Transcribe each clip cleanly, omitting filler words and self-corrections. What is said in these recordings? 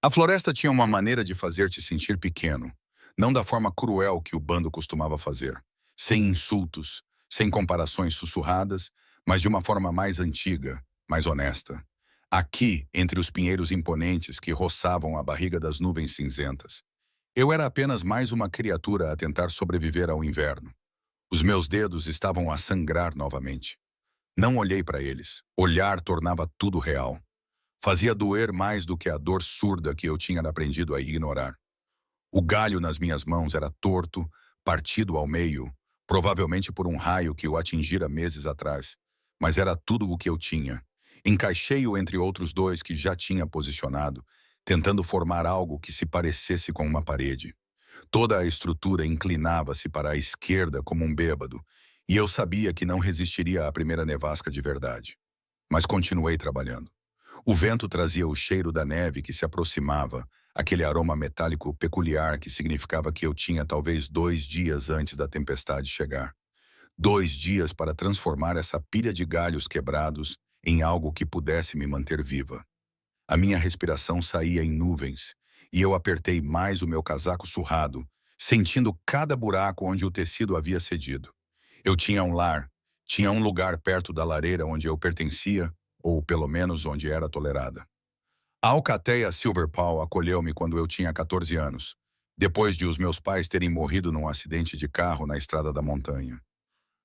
A floresta tinha uma maneira de fazer-te sentir pequeno, não da forma cruel que o bando costumava fazer, sem insultos, sem comparações sussurradas, mas de uma forma mais antiga, mais honesta. Aqui, entre os pinheiros imponentes que roçavam a barriga das nuvens cinzentas, eu era apenas mais uma criatura a tentar sobreviver ao inverno. Os meus dedos estavam a sangrar novamente. Não olhei para eles. Olhar tornava tudo real. Fazia doer mais do que a dor surda que eu tinha aprendido a ignorar. O galho nas minhas mãos era torto, partido ao meio, provavelmente por um raio que o atingira meses atrás, mas era tudo o que eu tinha. Encaixei-o entre outros dois que já tinha posicionado, tentando formar algo que se parecesse com uma parede. Toda a estrutura inclinava-se para a esquerda como um bêbado, e eu sabia que não resistiria à primeira nevasca de verdade. Mas continuei trabalhando. O vento trazia o cheiro da neve que se aproximava, aquele aroma metálico peculiar que significava que eu tinha talvez 2 dias antes da tempestade chegar. 2 dias para transformar essa pilha de galhos quebrados em algo que pudesse me manter viva. A minha respiração saía em nuvens, e eu apertei mais o meu casaco surrado, sentindo cada buraco onde o tecido havia cedido. Eu tinha um lar, tinha um lugar perto da lareira onde eu pertencia, ou pelo menos onde era tolerada. A alcateia Silverpaw acolheu-me quando eu tinha 14 anos, depois de os meus pais terem morrido num acidente de carro na estrada da montanha.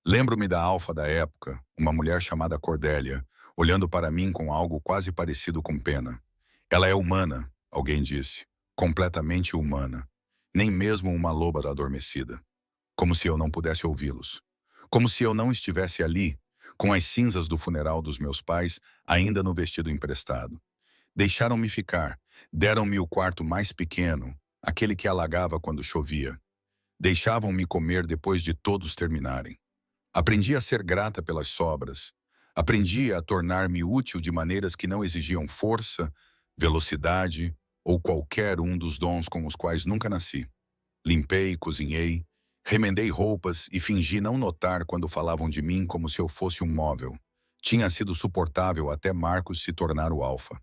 Lembro-me da alfa da época, uma mulher chamada Cordélia, olhando para mim com algo quase parecido com pena. Ela é humana, alguém disse, completamente humana, nem mesmo uma loba adormecida. Como se eu não pudesse ouvi-los. Como se eu não estivesse ali, com as cinzas do funeral dos meus pais ainda no vestido emprestado. Deixaram-me ficar, deram-me o quarto mais pequeno, aquele que alagava quando chovia. Deixavam-me comer depois de todos terminarem. Aprendi a ser grata pelas sobras. Aprendi a tornar-me útil de maneiras que não exigiam força, velocidade ou qualquer um dos dons com os quais nunca nasci. Limpei, cozinhei, remendei roupas e fingi não notar quando falavam de mim como se eu fosse um móvel. Tinha sido suportável até Marcos se tornar o alfa.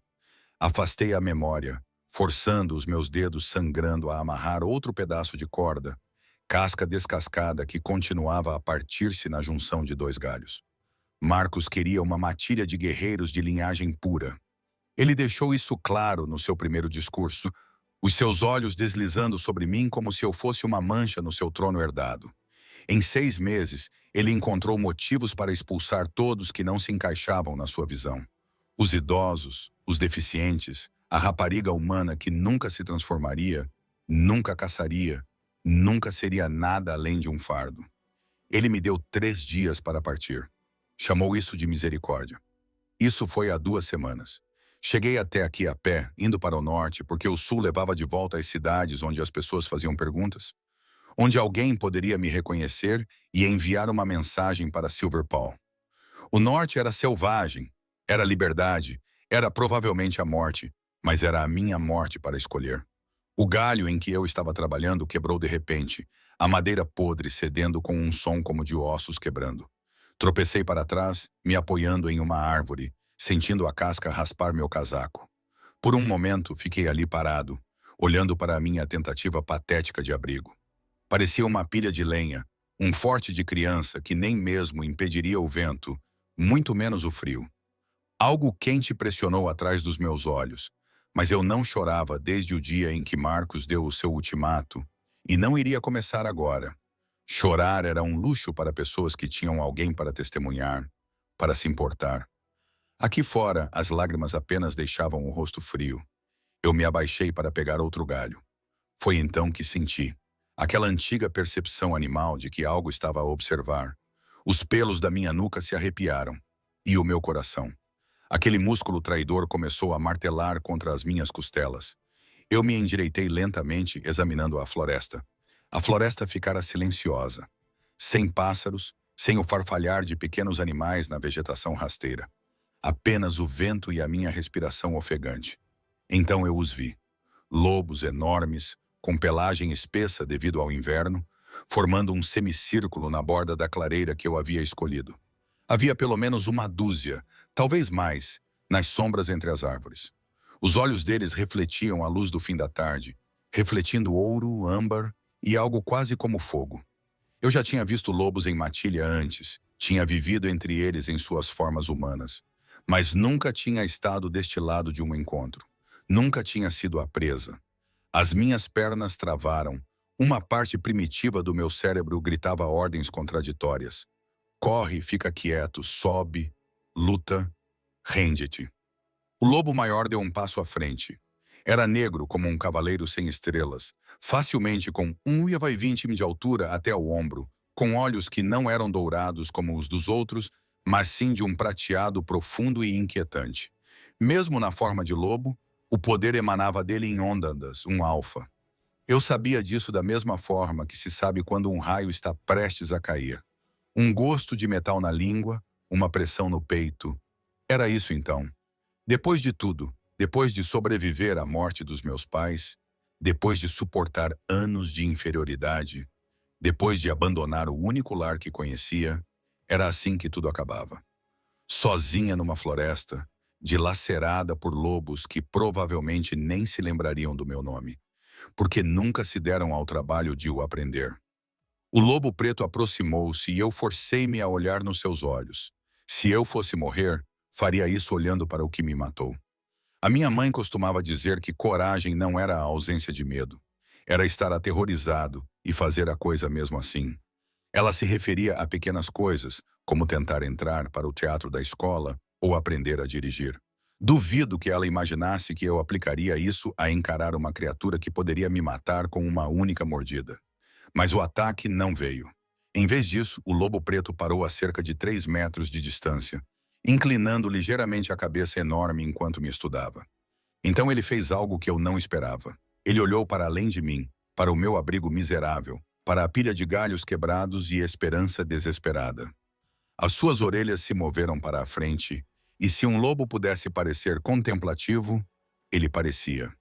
Afastei a memória, forçando os meus dedos sangrando a amarrar outro pedaço de corda, casca descascada que continuava a partir-se na junção de dois galhos. Marcos queria uma matilha de guerreiros de linhagem pura. Ele deixou isso claro no seu primeiro discurso, os seus olhos deslizando sobre mim como se eu fosse uma mancha no seu trono herdado. Em 6 meses, ele encontrou motivos para expulsar todos que não se encaixavam na sua visão. Os idosos, os deficientes, a rapariga humana que nunca se transformaria, nunca caçaria, nunca seria nada além de um fardo. Ele me deu 3 dias para partir. Chamou isso de misericórdia. Isso foi há 2 semanas. Cheguei até aqui a pé, indo para o norte, porque o sul levava de volta às cidades onde as pessoas faziam perguntas, onde alguém poderia me reconhecer e enviar uma mensagem para Silverpaw. O norte era selvagem, era liberdade, era provavelmente a morte, mas era a minha morte para escolher. O galho em que eu estava trabalhando quebrou de repente, a madeira podre cedendo com um som como de ossos quebrando. Tropecei para trás, me apoiando em uma árvore, sentindo a casca raspar meu casaco. Por um momento, fiquei ali parado, olhando para a minha tentativa patética de abrigo. Parecia uma pilha de lenha, um forte de criança que nem mesmo impediria o vento, muito menos o frio. Algo quente pressionou atrás dos meus olhos, mas eu não chorava desde o dia em que Marcos deu o seu ultimato, e não iria começar agora. Chorar era um luxo para pessoas que tinham alguém para testemunhar, para se importar. Aqui fora, as lágrimas apenas deixavam o rosto frio. Eu me abaixei para pegar outro galho. Foi então que senti aquela antiga percepção animal de que algo estava a observar. Os pelos da minha nuca se arrepiaram. E o meu coração. Aquele músculo traidor começou a martelar contra as minhas costelas. Eu me endireitei lentamente, examinando a floresta. A floresta ficara silenciosa. Sem pássaros, sem o farfalhar de pequenos animais na vegetação rasteira. Apenas o vento e a minha respiração ofegante. Então eu os vi. Lobos enormes, com pelagem espessa devido ao inverno, formando um semicírculo na borda da clareira que eu havia escolhido. Havia pelo menos uma dúzia, talvez mais, nas sombras entre as árvores. Os olhos deles refletiam a luz do fim da tarde, refletindo ouro, âmbar e algo quase como fogo. Eu já tinha visto lobos em matilha antes, tinha vivido entre eles em suas formas humanas, mas nunca tinha estado deste lado de um encontro. Nunca tinha sido a presa. As minhas pernas travaram. Uma parte primitiva do meu cérebro gritava ordens contraditórias. Corre, fica quieto, sobe, luta, rende-te. O lobo maior deu um passo à frente. Era negro como um cavaleiro sem estrelas, facilmente com 1,20 m de altura até o ombro, com olhos que não eram dourados como os dos outros, mas sim de um prateado profundo e inquietante. Mesmo na forma de lobo, o poder emanava dele em ondas, um alfa. Eu sabia disso da mesma forma que se sabe quando um raio está prestes a cair. Um gosto de metal na língua, uma pressão no peito. Era isso então. Depois de tudo, depois de sobreviver à morte dos meus pais, depois de suportar anos de inferioridade, depois de abandonar o único lar que conhecia, era assim que tudo acabava. Sozinha numa floresta, dilacerada por lobos que provavelmente nem se lembrariam do meu nome, porque nunca se deram ao trabalho de o aprender. O lobo preto aproximou-se e eu forcei-me a olhar nos seus olhos. Se eu fosse morrer, faria isso olhando para o que me matou. A minha mãe costumava dizer que coragem não era a ausência de medo. Era estar aterrorizado e fazer a coisa mesmo assim. Ela se referia a pequenas coisas, como tentar entrar para o teatro da escola ou aprender a dirigir. Duvido que ela imaginasse que eu aplicaria isso a encarar uma criatura que poderia me matar com uma única mordida. Mas o ataque não veio. Em vez disso, o lobo preto parou a cerca de 3 metros de distância, inclinando ligeiramente a cabeça enorme enquanto me estudava. Então ele fez algo que eu não esperava. Ele olhou para além de mim, para o meu abrigo miserável, para a pilha de galhos quebrados e esperança desesperada. As suas orelhas se moveram para a frente, e se um lobo pudesse parecer contemplativo, ele parecia.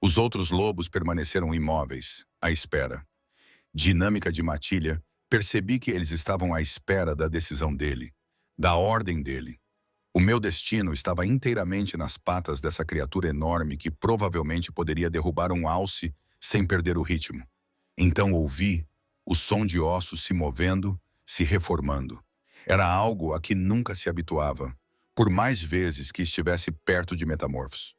Os outros lobos permaneceram imóveis, à espera. Dinâmica de matilha, percebi que eles estavam à espera da decisão dele, da ordem dele. O meu destino estava inteiramente nas patas dessa criatura enorme que provavelmente poderia derrubar um alce sem perder o ritmo. Então ouvi o som de ossos se movendo, se reformando. Era algo a que nunca se habituava, por mais vezes que estivesse perto de metamorfos.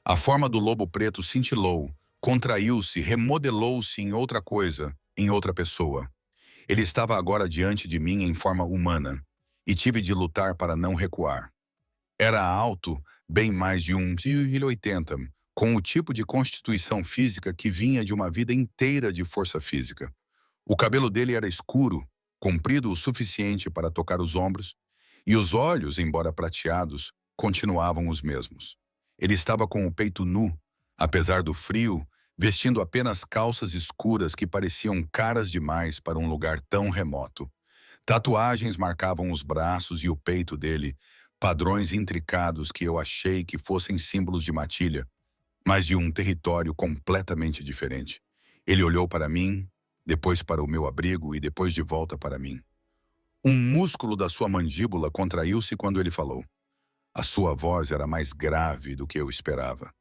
A forma do lobo preto cintilou, contraiu-se, remodelou-se em outra coisa, em outra pessoa. Ele estava agora diante de mim em forma humana, e tive de lutar para não recuar. Era alto, bem mais de 1,80 m, com o tipo de constituição física que vinha de uma vida inteira de força física. O cabelo dele era escuro, comprido o suficiente para tocar os ombros, e os olhos, embora prateados, continuavam os mesmos. Ele estava com o peito nu, apesar do frio, vestindo apenas calças escuras que pareciam caras demais para um lugar tão remoto. Tatuagens marcavam os braços e o peito dele, padrões intricados que eu achei que fossem símbolos de matilha, mas de um território completamente diferente. Ele olhou para mim, depois para o meu abrigo e depois de volta para mim. Um músculo da sua mandíbula contraiu-se quando ele falou. A sua voz era mais grave do que eu esperava.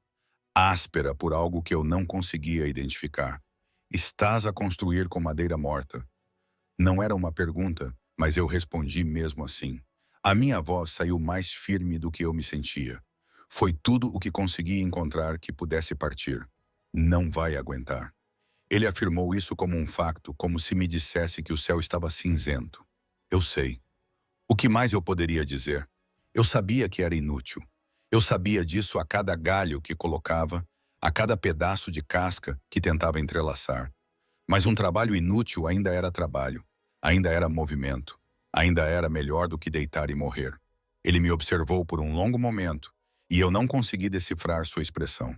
Áspera por algo que eu não conseguia identificar. Estás a construir com madeira morta. Não era uma pergunta, mas eu respondi mesmo assim. A minha voz saiu mais firme do que eu me sentia. Foi tudo o que consegui encontrar que pudesse partir. Não vai aguentar. Ele afirmou isso como um facto, como se me dissesse que o céu estava cinzento. Eu sei. O que mais eu poderia dizer? Eu sabia que era inútil. Eu sabia disso a cada galho que colocava, a cada pedaço de casca que tentava entrelaçar. Mas um trabalho inútil ainda era trabalho, ainda era movimento, ainda era melhor do que deitar e morrer. Ele me observou por um longo momento, e eu não consegui decifrar sua expressão.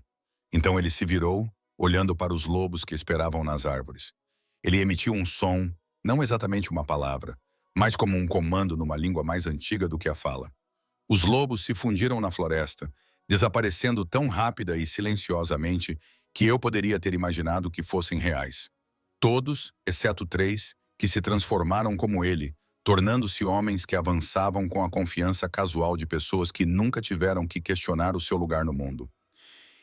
Então ele se virou, olhando para os lobos que esperavam nas árvores. Ele emitiu um som, não exatamente uma palavra, mas como um comando numa língua mais antiga do que a fala. Os lobos se fundiram na floresta, desaparecendo tão rápida e silenciosamente que eu poderia ter imaginado que fossem reais. Todos, exceto 3, que se transformaram como ele, tornando-se homens que avançavam com a confiança casual de pessoas que nunca tiveram que questionar o seu lugar no mundo.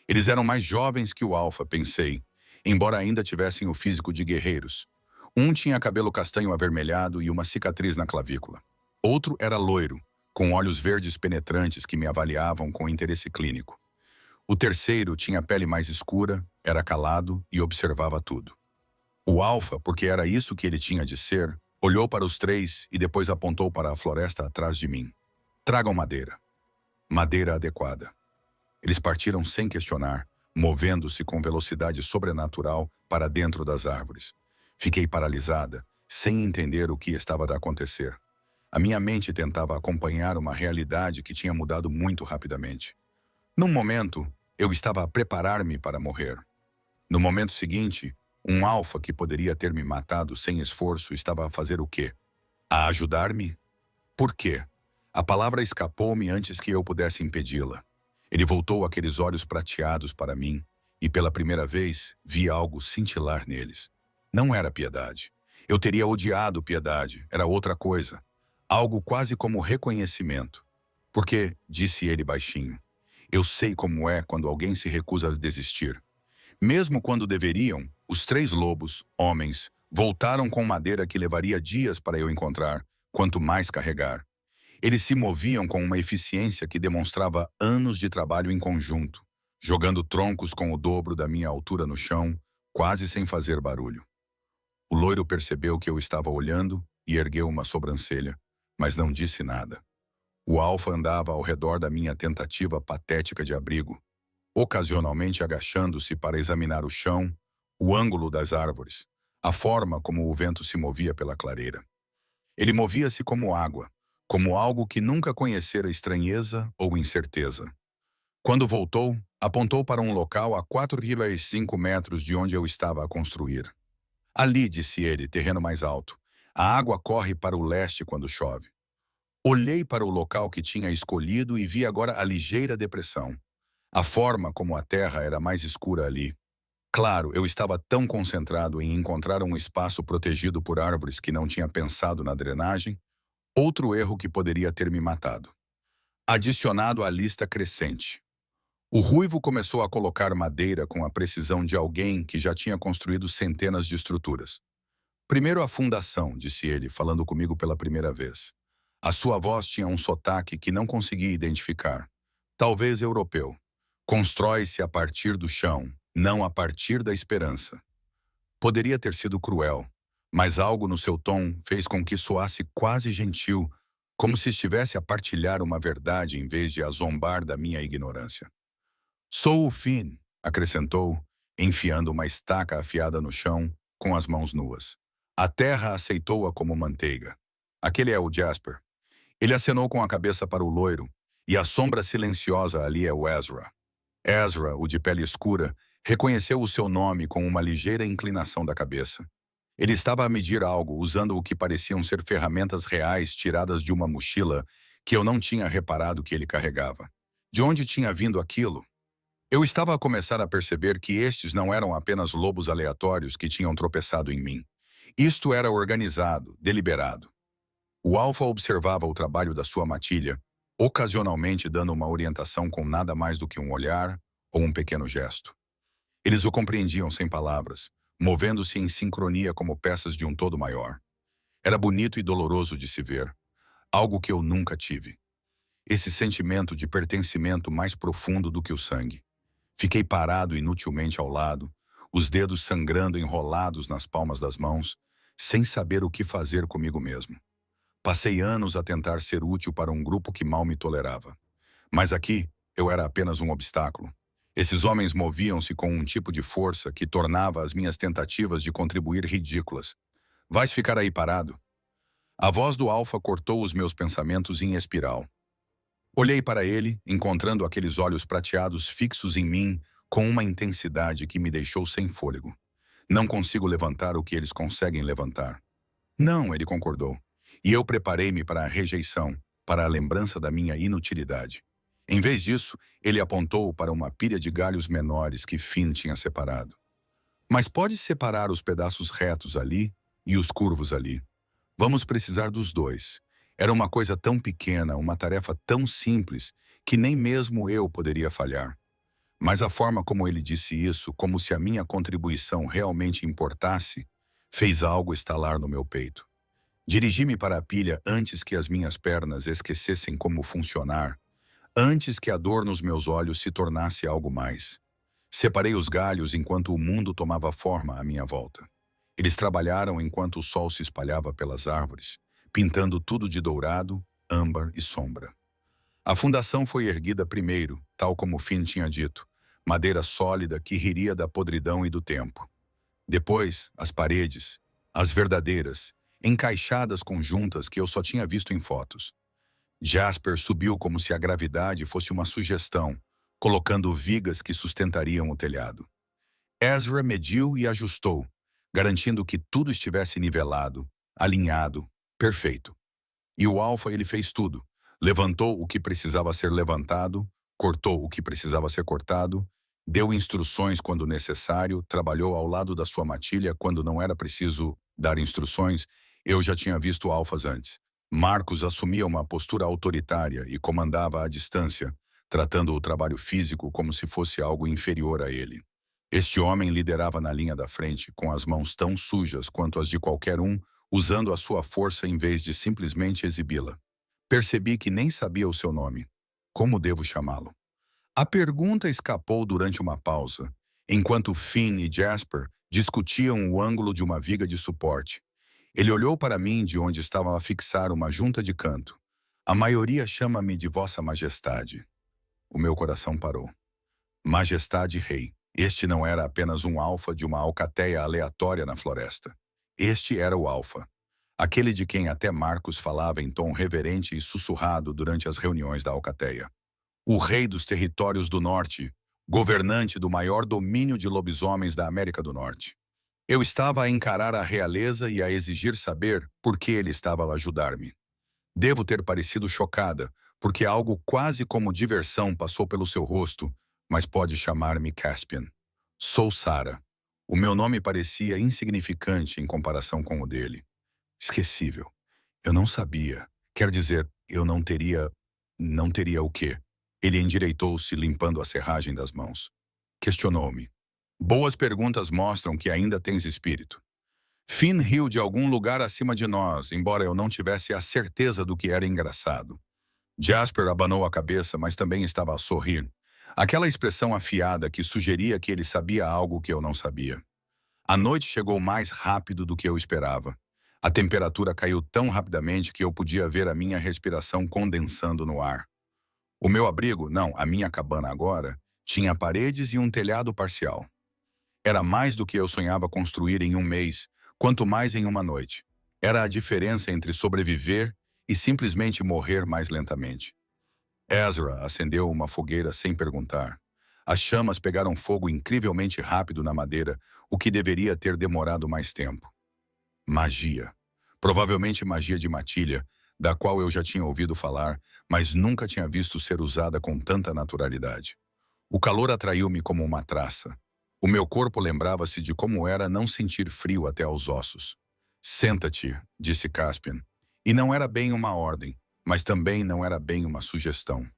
Eles eram mais jovens que o Alfa, pensei, embora ainda tivessem o físico de guerreiros. Um tinha cabelo castanho avermelhado e uma cicatriz na clavícula. Outro era loiro, com olhos verdes penetrantes que me avaliavam com interesse clínico. O terceiro tinha pele mais escura, era calado e observava tudo. O Alfa, porque era isso que ele tinha de ser, olhou para os três e depois apontou para a floresta atrás de mim. Tragam madeira. Madeira adequada. Eles partiram sem questionar, movendo-se com velocidade sobrenatural para dentro das árvores. Fiquei paralisada, sem entender o que estava a acontecer. A minha mente tentava acompanhar uma realidade que tinha mudado muito rapidamente. Num momento, eu estava a preparar-me para morrer. No momento seguinte, um alfa que poderia ter me matado sem esforço estava a fazer o quê? A ajudar-me? Por quê? A palavra escapou-me antes que eu pudesse impedi-la. Ele voltou aqueles olhos prateados para mim e, pela primeira vez, vi algo cintilar neles. Não era piedade. Eu teria odiado piedade, era outra coisa. Algo quase como reconhecimento. Porque, disse ele baixinho, eu sei como é quando alguém se recusa a desistir. Mesmo quando deveriam, os três lobos, homens, voltaram com madeira que levaria dias para eu encontrar, quanto mais carregar. Eles se moviam com uma eficiência que demonstrava anos de trabalho em conjunto, jogando troncos com o dobro da minha altura no chão, quase sem fazer barulho. O loiro percebeu que eu estava olhando e ergueu uma sobrancelha, mas não disse nada. O alfa andava ao redor da minha tentativa patética de abrigo, ocasionalmente agachando-se para examinar o chão, o ângulo das árvores, a forma como o vento se movia pela clareira. Ele movia-se como água, como algo que nunca conhecera estranheza ou incerteza. Quando voltou, apontou para um local a 4,5 metros de onde eu estava a construir. Ali, disse ele, terreno mais alto. A água corre para o leste quando chove. Olhei para o local que tinha escolhido e vi agora a ligeira depressão. A forma como a terra era mais escura ali. Claro, eu estava tão concentrado em encontrar um espaço protegido por árvores que não tinha pensado na drenagem, outro erro que poderia ter me matado. Adicionado à lista crescente. O ruivo começou a colocar madeira com a precisão de alguém que já tinha construído centenas de estruturas. Primeiro a fundação, disse ele, falando comigo pela primeira vez. A sua voz tinha um sotaque que não conseguia identificar. Talvez europeu. Constrói-se a partir do chão, não a partir da esperança. Poderia ter sido cruel, mas algo no seu tom fez com que soasse quase gentil, como se estivesse a partilhar uma verdade em vez de a zombar da minha ignorância. Sou o Finn, acrescentou, enfiando uma estaca afiada no chão, com as mãos nuas. A terra aceitou-a como manteiga. Aquele é o Jasper. Ele acenou com a cabeça para o loiro, e a sombra silenciosa ali é o Ezra. Ezra, o de pele escura, reconheceu o seu nome com uma ligeira inclinação da cabeça. Ele estava a medir algo, usando o que pareciam ser ferramentas reais tiradas de uma mochila que eu não tinha reparado que ele carregava. De onde tinha vindo aquilo? Eu estava a começar a perceber que estes não eram apenas lobos aleatórios que tinham tropeçado em mim. Isto era organizado, deliberado. O alfa observava o trabalho da sua matilha, ocasionalmente dando uma orientação com nada mais do que um olhar ou um pequeno gesto. Eles o compreendiam sem palavras, movendo-se em sincronia como peças de um todo maior. Era bonito e doloroso de se ver, algo que eu nunca tive. Esse sentimento de pertencimento mais profundo do que o sangue. Fiquei parado inutilmente ao lado, os dedos sangrando enrolados nas palmas das mãos, sem saber o que fazer comigo mesmo. Passei anos a tentar ser útil para um grupo que mal me tolerava. Mas aqui, eu era apenas um obstáculo. Esses homens moviam-se com um tipo de força que tornava as minhas tentativas de contribuir ridículas. Vais ficar aí parado? A voz do alfa cortou os meus pensamentos em espiral. Olhei para ele, encontrando aqueles olhos prateados fixos em mim com uma intensidade que me deixou sem fôlego. Não consigo levantar o que eles conseguem levantar. Não, ele concordou. E eu preparei-me para a rejeição, para a lembrança da minha inutilidade. Em vez disso, ele apontou para uma pilha de galhos menores que Finn tinha separado. Mas pode separar os pedaços retos ali e os curvos ali. Vamos precisar dos dois. Era uma coisa tão pequena, uma tarefa tão simples, que nem mesmo eu poderia falhar. Mas a forma como ele disse isso, como se a minha contribuição realmente importasse, fez algo estalar no meu peito. Dirigi-me para a pilha antes que as minhas pernas esquecessem como funcionar, antes que a dor nos meus olhos se tornasse algo mais. Separei os galhos enquanto o mundo tomava forma à minha volta. Eles trabalharam enquanto o sol se espalhava pelas árvores, pintando tudo de dourado, âmbar e sombra. A fundação foi erguida primeiro, tal como Finn tinha dito, madeira sólida que riria da podridão e do tempo. Depois, as paredes, as verdadeiras, encaixadas com juntas que eu só tinha visto em fotos. Jasper subiu como se a gravidade fosse uma sugestão, colocando vigas que sustentariam o telhado. Ezra mediu e ajustou, garantindo que tudo estivesse nivelado, alinhado, perfeito. E o Alpha ele fez tudo. Levantou o que precisava ser levantado, cortou o que precisava ser cortado, deu instruções quando necessário, trabalhou ao lado da sua matilha quando não era preciso dar instruções. Eu já tinha visto Alphas antes. Marcos assumia uma postura autoritária e comandava à distância, tratando o trabalho físico como se fosse algo inferior a ele. Este homem liderava na linha da frente, com as mãos tão sujas quanto as de qualquer um, usando a sua força em vez de simplesmente exibi-la. Percebi que nem sabia o seu nome. Como devo chamá-lo? A pergunta escapou durante uma pausa, enquanto Finn e Jasper discutiam o ângulo de uma viga de suporte. Ele olhou para mim de onde estava a fixar uma junta de canto. A maioria chama-me de Vossa Majestade. O meu coração parou. Majestade Rei. Este não era apenas um alfa de uma alcateia aleatória na floresta. Este era o alfa. Aquele de quem até Marcos falava em tom reverente e sussurrado durante as reuniões da alcateia. O rei dos territórios do norte, governante do maior domínio de lobisomens da América do Norte. Eu estava a encarar a realeza e a exigir saber por que ele estava a ajudar-me. Devo ter parecido chocada, porque algo quase como diversão passou pelo seu rosto, mas pode chamar-me Caspian. Sou Sarah. O meu nome parecia insignificante em comparação com o dele. Esquecível. Eu não sabia. Quer dizer, eu não teria... Não teria o quê? Ele endireitou-se, limpando a serragem das mãos. Questionou-me. Boas perguntas mostram que ainda tens espírito. Finn riu de algum lugar acima de nós, embora eu não tivesse a certeza do que era engraçado. Jasper abanou a cabeça, mas também estava a sorrir. Aquela expressão afiada que sugeria que ele sabia algo que eu não sabia. A noite chegou mais rápido do que eu esperava. A temperatura caiu tão rapidamente que eu podia ver a minha respiração condensando no ar. O meu abrigo, não, a minha cabana agora, tinha paredes e um telhado parcial. Era mais do que eu sonhava construir em um mês, quanto mais em uma noite. Era a diferença entre sobreviver e simplesmente morrer mais lentamente. Ezra acendeu uma fogueira sem perguntar. As chamas pegaram fogo incrivelmente rápido na madeira, o que deveria ter demorado mais tempo. Magia. Provavelmente magia de matilha, da qual eu já tinha ouvido falar, mas nunca tinha visto ser usada com tanta naturalidade. O calor atraiu-me como uma traça. O meu corpo lembrava-se de como era não sentir frio até aos ossos. Senta-te, disse Caspian. E não era bem uma ordem, mas também não era bem uma sugestão.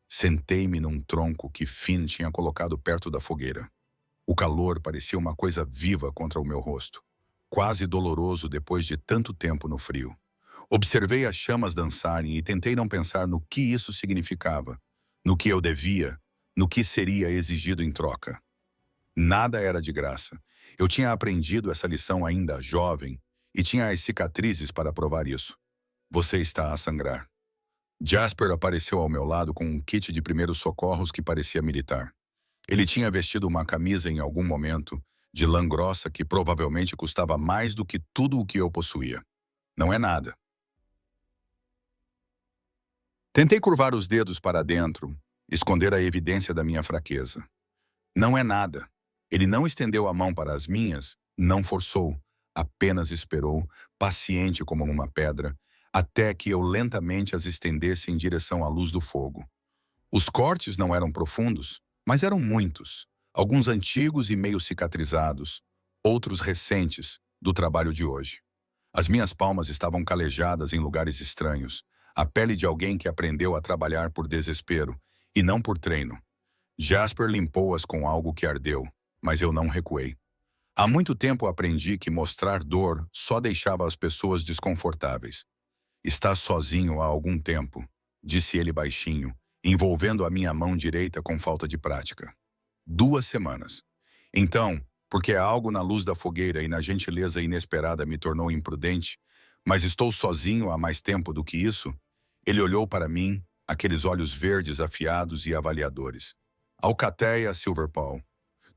Sentei-me num tronco que Finn tinha colocado perto da fogueira. O calor parecia uma coisa viva contra o meu rosto, quase doloroso depois de tanto tempo no frio. Observei as chamas dançarem e tentei não pensar no que isso significava, no que eu devia, no que seria exigido em troca. Nada era de graça. Eu tinha aprendido essa lição ainda jovem e tinha as cicatrizes para provar isso. Você está a sangrar. Jasper apareceu ao meu lado com um kit de primeiros socorros que parecia militar. Ele tinha vestido uma camisa em algum momento, de lã grossa que provavelmente custava mais do que tudo o que eu possuía. Não é nada. Tentei curvar os dedos para dentro, esconder a evidência da minha fraqueza. Não é nada. Ele não estendeu a mão para as minhas, não forçou, apenas esperou, paciente como uma pedra, até que eu lentamente as estendesse em direção à luz do fogo. Os cortes não eram profundos, mas eram muitos, alguns antigos e meio cicatrizados, outros recentes, do trabalho de hoje. As minhas palmas estavam calejadas em lugares estranhos, a pele de alguém que aprendeu a trabalhar por desespero, e não por treino. Jasper limpou-as com algo que ardeu, mas eu não recuei. Há muito tempo aprendi que mostrar dor só deixava as pessoas desconfortáveis. Estás sozinho há algum tempo, disse ele baixinho, envolvendo a minha mão direita com falta de prática. 2 semanas. Então, porque algo na luz da fogueira e na gentileza inesperada me tornou imprudente, mas estou sozinho há mais tempo do que isso? Ele olhou para mim, aqueles olhos verdes afiados e avaliadores. Alcateia, Silverpaw.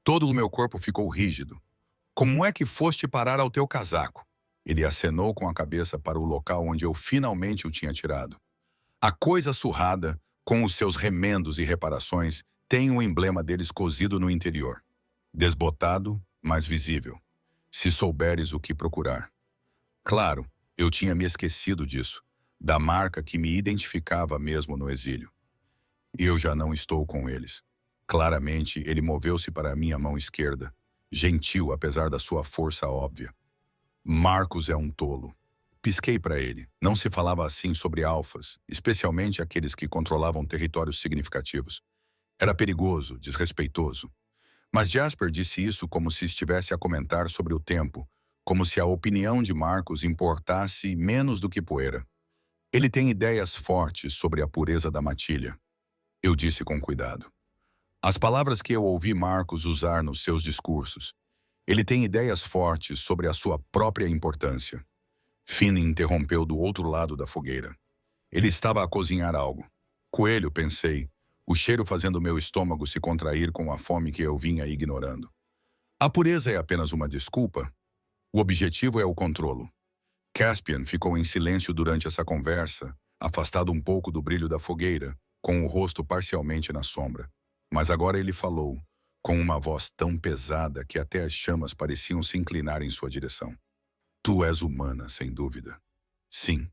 Todo o meu corpo ficou rígido. Como é que foste parar ao teu casaco? Ele acenou com a cabeça para o local onde eu finalmente o tinha tirado. A coisa surrada, com os seus remendos e reparações, tem um emblema deles cozido no interior. Desbotado, mas visível. Se souberes o que procurar. Claro, eu tinha me esquecido disso, da marca que me identificava mesmo no exílio. E eu já não estou com eles. Claramente, ele moveu-se para a minha mão esquerda, gentil apesar da sua força óbvia. Marcos é um tolo. Pisquei para ele. Não se falava assim sobre alfas, especialmente aqueles que controlavam territórios significativos. Era perigoso, desrespeitoso. Mas Jasper disse isso como se estivesse a comentar sobre o tempo, como se a opinião de Marcos importasse menos do que poeira. Ele tem ideias fortes sobre a pureza da matilha. Eu disse com cuidado. As palavras que eu ouvi Marcos usar nos seus discursos. Ele tem ideias fortes sobre a sua própria importância. Finn interrompeu do outro lado da fogueira. Ele estava a cozinhar algo. Coelho, pensei, o cheiro fazendo meu estômago se contrair com a fome que eu vinha ignorando. A pureza é apenas uma desculpa? O objetivo é o controlo. Caspian ficou em silêncio durante essa conversa, afastado um pouco do brilho da fogueira, com o rosto parcialmente na sombra. Mas agora ele falou, com uma voz tão pesada que até as chamas pareciam se inclinar em sua direção. Tu és humana, sem dúvida. Sim.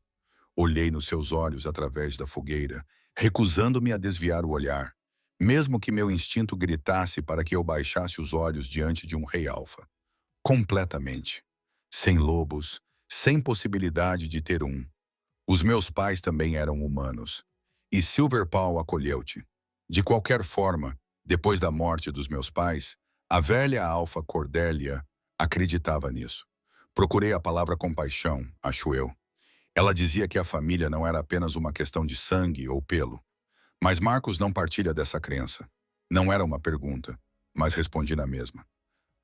Olhei nos seus olhos através da fogueira, recusando-me a desviar o olhar, mesmo que meu instinto gritasse para que eu baixasse os olhos diante de um rei alfa. Completamente. Sem lobos, sem possibilidade de ter um. Os meus pais também eram humanos. E Silverpaw acolheu-te. De qualquer forma, depois da morte dos meus pais, a velha alfa Cordélia acreditava nisso. Procurei a palavra compaixão, acho eu. Ela dizia que a família não era apenas uma questão de sangue ou pelo. Mas Marcos não partilha dessa crença. Não era uma pergunta, mas respondi na mesma.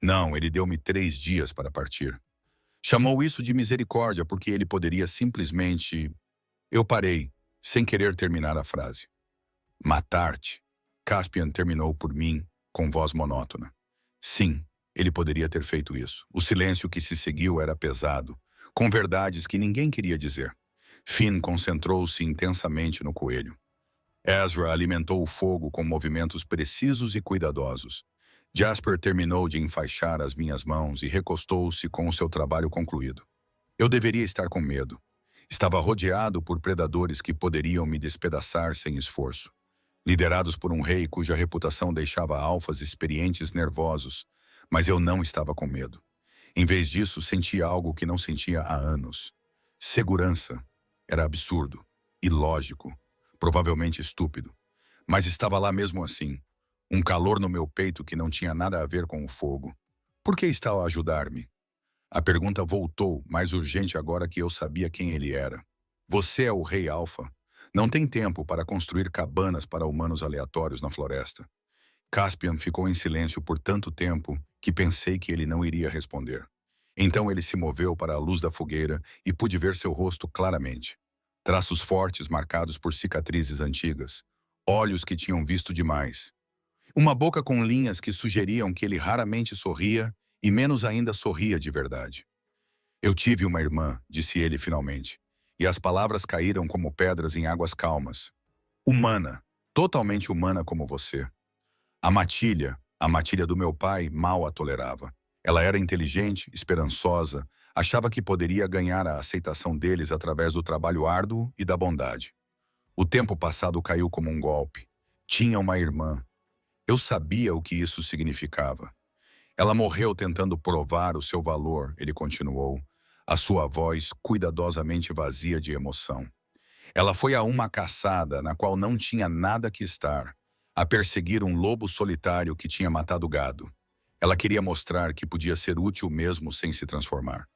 Não, ele deu-me 3 dias para partir. Chamou isso de misericórdia porque ele poderia simplesmente... Eu parei, sem querer terminar a frase. Matar-te. Caspian terminou por mim, com voz monótona. Sim, ele poderia ter feito isso. O silêncio que se seguiu era pesado, com verdades que ninguém queria dizer. Finn concentrou-se intensamente no coelho. Ezra alimentou o fogo com movimentos precisos e cuidadosos. Jasper terminou de enfaixar as minhas mãos e recostou-se com o seu trabalho concluído. Eu deveria estar com medo. Estava rodeado por predadores que poderiam me despedaçar sem esforço. Liderados por um rei cuja reputação deixava alfas experientes nervosos, mas eu não estava com medo. Em vez disso, senti algo que não sentia há anos. Segurança. Era absurdo, ilógico, provavelmente estúpido. Mas estava lá mesmo assim. Um calor no meu peito que não tinha nada a ver com o fogo. Por que estava a ajudar-me? A pergunta voltou, mais urgente agora que eu sabia quem ele era. Você é o Rei Alfa. Não tem tempo para construir cabanas para humanos aleatórios na floresta. Caspian ficou em silêncio por tanto tempo que pensei que ele não iria responder. Então ele se moveu para a luz da fogueira e pude ver seu rosto claramente. Traços fortes marcados por cicatrizes antigas. Olhos que tinham visto demais. Uma boca com linhas que sugeriam que ele raramente sorria e menos ainda sorria de verdade. Eu tive uma irmã, disse ele finalmente, e as palavras caíram como pedras em águas calmas. Humana, totalmente humana como você. A matilha do meu pai, mal a tolerava. Ela era inteligente, esperançosa, achava que poderia ganhar a aceitação deles através do trabalho árduo e da bondade. O tempo passado caiu como um golpe. Tinha uma irmã. Eu sabia o que isso significava. Ela morreu tentando provar o seu valor, ele continuou, a sua voz cuidadosamente vazia de emoção. Ela foi a uma caçada na qual não tinha nada que estar, a perseguir um lobo solitário que tinha matado gado. Ela queria mostrar que podia ser útil mesmo sem se transformar.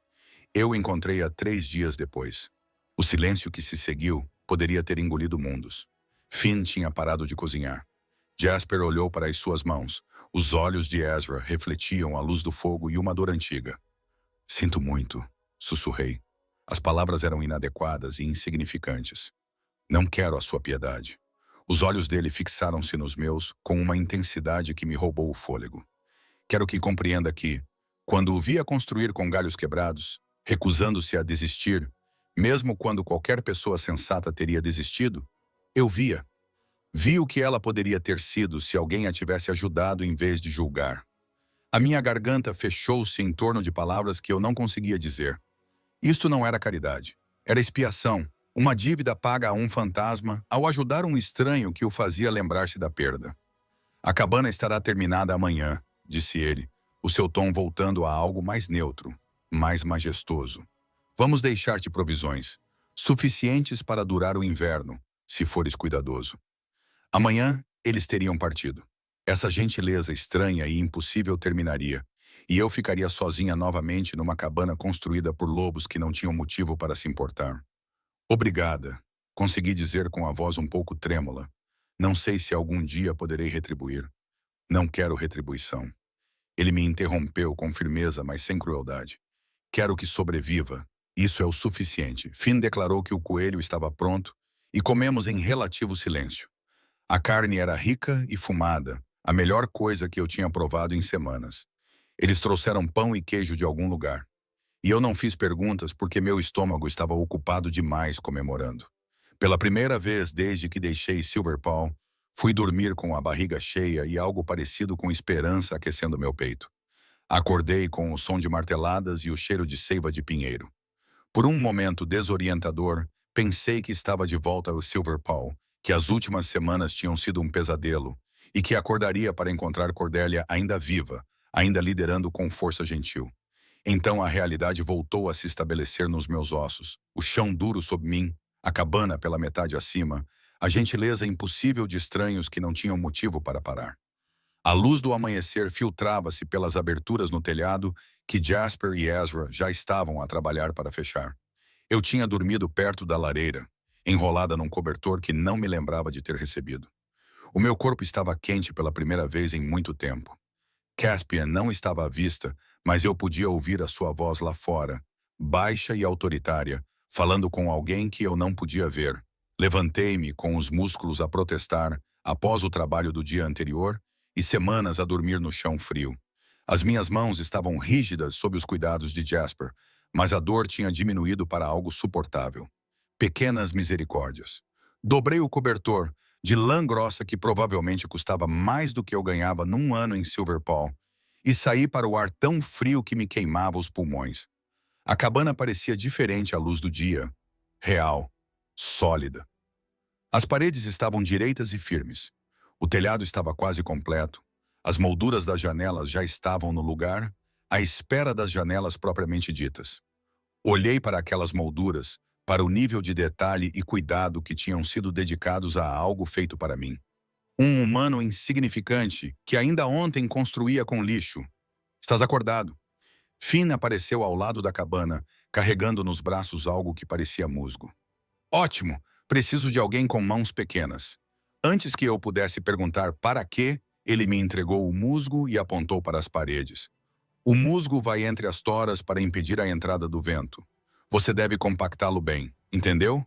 Eu encontrei-a 3 dias depois. O silêncio que se seguiu poderia ter engolido mundos. Finn tinha parado de cozinhar. Jasper olhou para as suas mãos. Os olhos de Ezra refletiam a luz do fogo e uma dor antiga. Sinto muito, sussurrei. As palavras eram inadequadas e insignificantes. Não quero a sua piedade. Os olhos dele fixaram-se nos meus com uma intensidade que me roubou o fôlego. Quero que compreenda que, quando o via construir com galhos quebrados, recusando-se a desistir, mesmo quando qualquer pessoa sensata teria desistido, eu via. Vi o que ela poderia ter sido se alguém a tivesse ajudado em vez de julgar. A minha garganta fechou-se em torno de palavras que eu não conseguia dizer. Isto não era caridade. Era expiação, uma dívida paga a um fantasma ao ajudar um estranho que o fazia lembrar-se da perda. A cabana estará terminada amanhã, disse ele, o seu tom voltando a algo mais neutro, mais majestoso. Vamos deixar-te provisões, suficientes para durar o inverno, se fores cuidadoso. Amanhã, eles teriam partido. Essa gentileza estranha e impossível terminaria, e eu ficaria sozinha novamente numa cabana construída por lobos que não tinham motivo para se importar. Obrigada, consegui dizer com a voz um pouco trêmula. Não sei se algum dia poderei retribuir. Não quero retribuição. Ele me interrompeu com firmeza, mas sem crueldade. Quero que sobreviva. Isso é o suficiente. Finn declarou que o coelho estava pronto e comemos em relativo silêncio. A carne era rica e fumada, a melhor coisa que eu tinha provado em semanas. Eles trouxeram pão e queijo de algum lugar. E eu não fiz perguntas porque meu estômago estava ocupado demais comemorando. Pela primeira vez desde que deixei Silverpaw, fui dormir com a barriga cheia e algo parecido com esperança aquecendo meu peito. Acordei com o som de marteladas e o cheiro de seiva de pinheiro. Por um momento desorientador, pensei que estava de volta ao Silverpaw, que as últimas semanas tinham sido um pesadelo, e que acordaria para encontrar Cordélia ainda viva, ainda liderando com força gentil. Então a realidade voltou a se estabelecer nos meus ossos, o chão duro sob mim, a cabana pela metade acima, a gentileza impossível de estranhos que não tinham motivo para parar. A luz do amanhecer filtrava-se pelas aberturas no telhado que Jasper e Ezra já estavam a trabalhar para fechar. Eu tinha dormido perto da lareira, enrolada num cobertor que não me lembrava de ter recebido. O meu corpo estava quente pela primeira vez em muito tempo. Caspian não estava à vista, mas eu podia ouvir a sua voz lá fora, baixa e autoritária, falando com alguém que eu não podia ver. Levantei-me com os músculos a protestar após o trabalho do dia anterior e semanas a dormir no chão frio. As minhas mãos estavam rígidas sob os cuidados de Jasper, mas a dor tinha diminuído para algo suportável. Pequenas misericórdias. Dobrei o cobertor, de lã grossa que provavelmente custava mais do que eu ganhava num ano em Silverpaw, e saí para o ar tão frio que me queimava os pulmões. A cabana parecia diferente à luz do dia. Real. Sólida. As paredes estavam direitas e firmes. O telhado estava quase completo. As molduras das janelas já estavam no lugar, à espera das janelas propriamente ditas. Olhei para aquelas molduras, para o nível de detalhe e cuidado que tinham sido dedicados a algo feito para mim. Um humano insignificante que ainda ontem construía com lixo. Estás acordado? Finn apareceu ao lado da cabana, carregando nos braços algo que parecia musgo. Ótimo! Preciso de alguém com mãos pequenas. Antes que eu pudesse perguntar para quê, ele me entregou o musgo e apontou para as paredes. O musgo vai entre as toras para impedir a entrada do vento. Você deve compactá-lo bem, entendeu?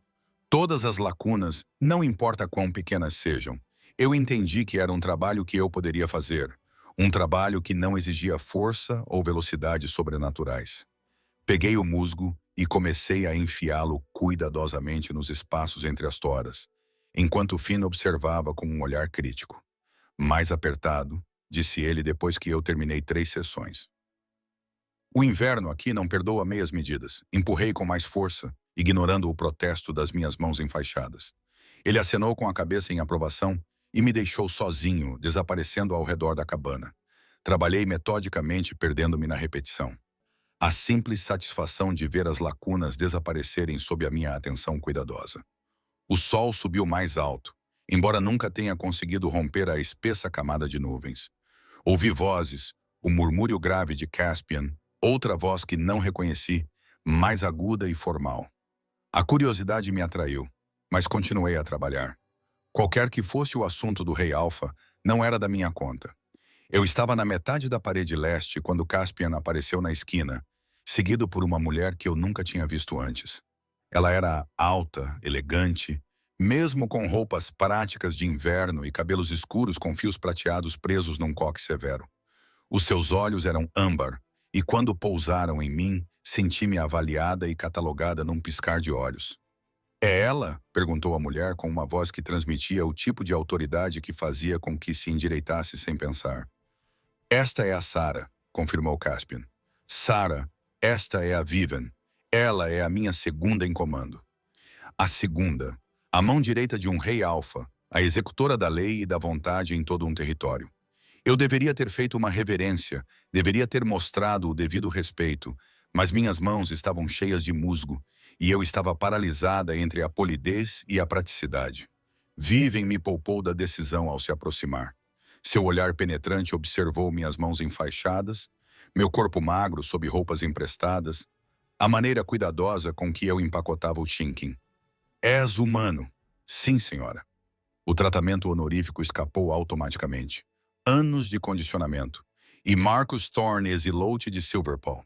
Todas as lacunas, não importa quão pequenas sejam. Eu entendi que era um trabalho que eu poderia fazer. Um trabalho que não exigia força ou velocidade sobrenaturais. Peguei o musgo e comecei a enfiá-lo cuidadosamente nos espaços entre as toras, enquanto Finn observava com um olhar crítico. Mais apertado, disse ele depois que eu terminei 3 sessões. O inverno aqui não perdoa meias medidas. Empurrei com mais força, ignorando o protesto das minhas mãos enfaixadas. Ele acenou com a cabeça em aprovação e me deixou sozinho, desaparecendo ao redor da cabana. Trabalhei metodicamente, perdendo-me na repetição. A simples satisfação de ver as lacunas desaparecerem sob a minha atenção cuidadosa. O sol subiu mais alto, embora nunca tenha conseguido romper a espessa camada de nuvens. Ouvi vozes, o murmúrio grave de Caspian, outra voz que não reconheci, mais aguda e formal. A curiosidade me atraiu, mas continuei a trabalhar. Qualquer que fosse o assunto do Rei Alfa, não era da minha conta. Eu estava na metade da parede leste quando Caspian apareceu na esquina, seguido por uma mulher que eu nunca tinha visto antes. Ela era alta, elegante, mesmo com roupas práticas de inverno e cabelos escuros com fios prateados presos num coque severo. Os seus olhos eram âmbar, e quando pousaram em mim, senti-me avaliada e catalogada num piscar de olhos. "É ela?" perguntou a mulher com uma voz que transmitia o tipo de autoridade que fazia com que se endireitasse sem pensar. "Esta é a Sarah", confirmou Caspian. "Sarah, esta é a Vivian. Ela é a minha segunda em comando." A segunda, a mão direita de um rei alfa, a executora da lei e da vontade em todo um território. Eu deveria ter feito uma reverência, deveria ter mostrado o devido respeito, mas minhas mãos estavam cheias de musgo, e eu estava paralisada entre a polidez e a praticidade. Vivian me poupou da decisão ao se aproximar. Seu olhar penetrante observou minhas mãos enfaixadas, meu corpo magro sob roupas emprestadas, a maneira cuidadosa com que eu empacotava o chinquim. "És humano." "Sim, senhora." O tratamento honorífico escapou automaticamente. Anos de condicionamento. E Marcus Thorne exilou-te de Silverpaw.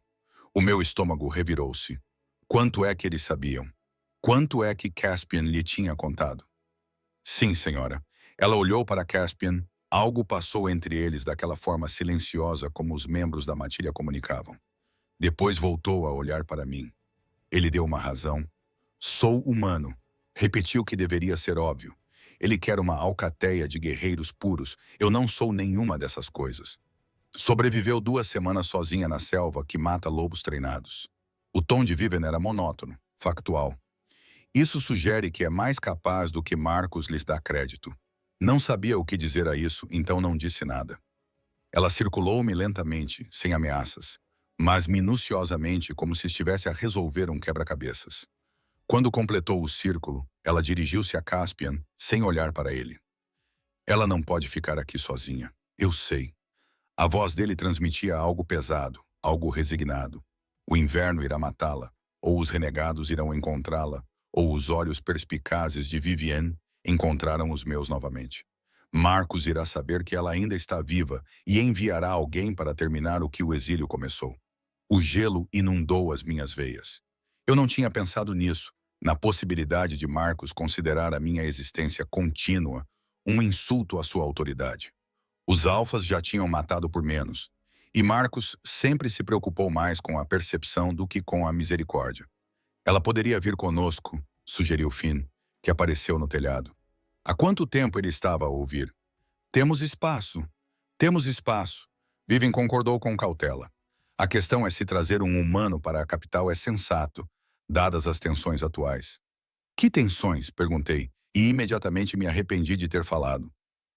O meu estômago revirou-se. Quanto é que eles sabiam? Quanto é que Caspian lhe tinha contado? "Sim, senhora." Ela olhou para Caspian. Algo passou entre eles daquela forma silenciosa como os membros da matilha comunicavam. Depois voltou a olhar para mim. Ele deu uma razão. "Sou humano." Repetiu que deveria ser óbvio. Ele quer uma alcateia de guerreiros puros. Eu não sou nenhuma dessas coisas. Sobreviveu 2 semanas sozinha na selva que mata lobos treinados. O tom de Vivian era monótono, factual. Isso sugere que é mais capaz do que Marcus lhes dá crédito. Não sabia o que dizer a isso, então não disse nada. Ela circulou-me lentamente, sem ameaças, mas minuciosamente como se estivesse a resolver um quebra-cabeças. Quando completou o círculo, ela dirigiu-se a Caspian, sem olhar para ele. "Ela não pode ficar aqui sozinha. Eu sei." A voz dele transmitia algo pesado, algo resignado. O inverno irá matá-la, ou os renegados irão encontrá-la, ou os olhos perspicazes de Vivian encontraram os meus novamente. Marcus irá saber que ela ainda está viva e enviará alguém para terminar o que o exílio começou. O gelo inundou as minhas veias. Eu não tinha pensado nisso, na possibilidade de Marcus considerar a minha existência contínua um insulto à sua autoridade. Os alfas já tinham matado por menos, e Marcus sempre se preocupou mais com a percepção do que com a misericórdia. "Ela poderia vir conosco", sugeriu Finn, que apareceu no telhado. Há quanto tempo ele estava a ouvir? "Temos espaço. Temos espaço." Vivian concordou com cautela. "A questão é se trazer um humano para a capital é sensato, dadas as tensões atuais." "Que tensões?" perguntei, e imediatamente me arrependi de ter falado.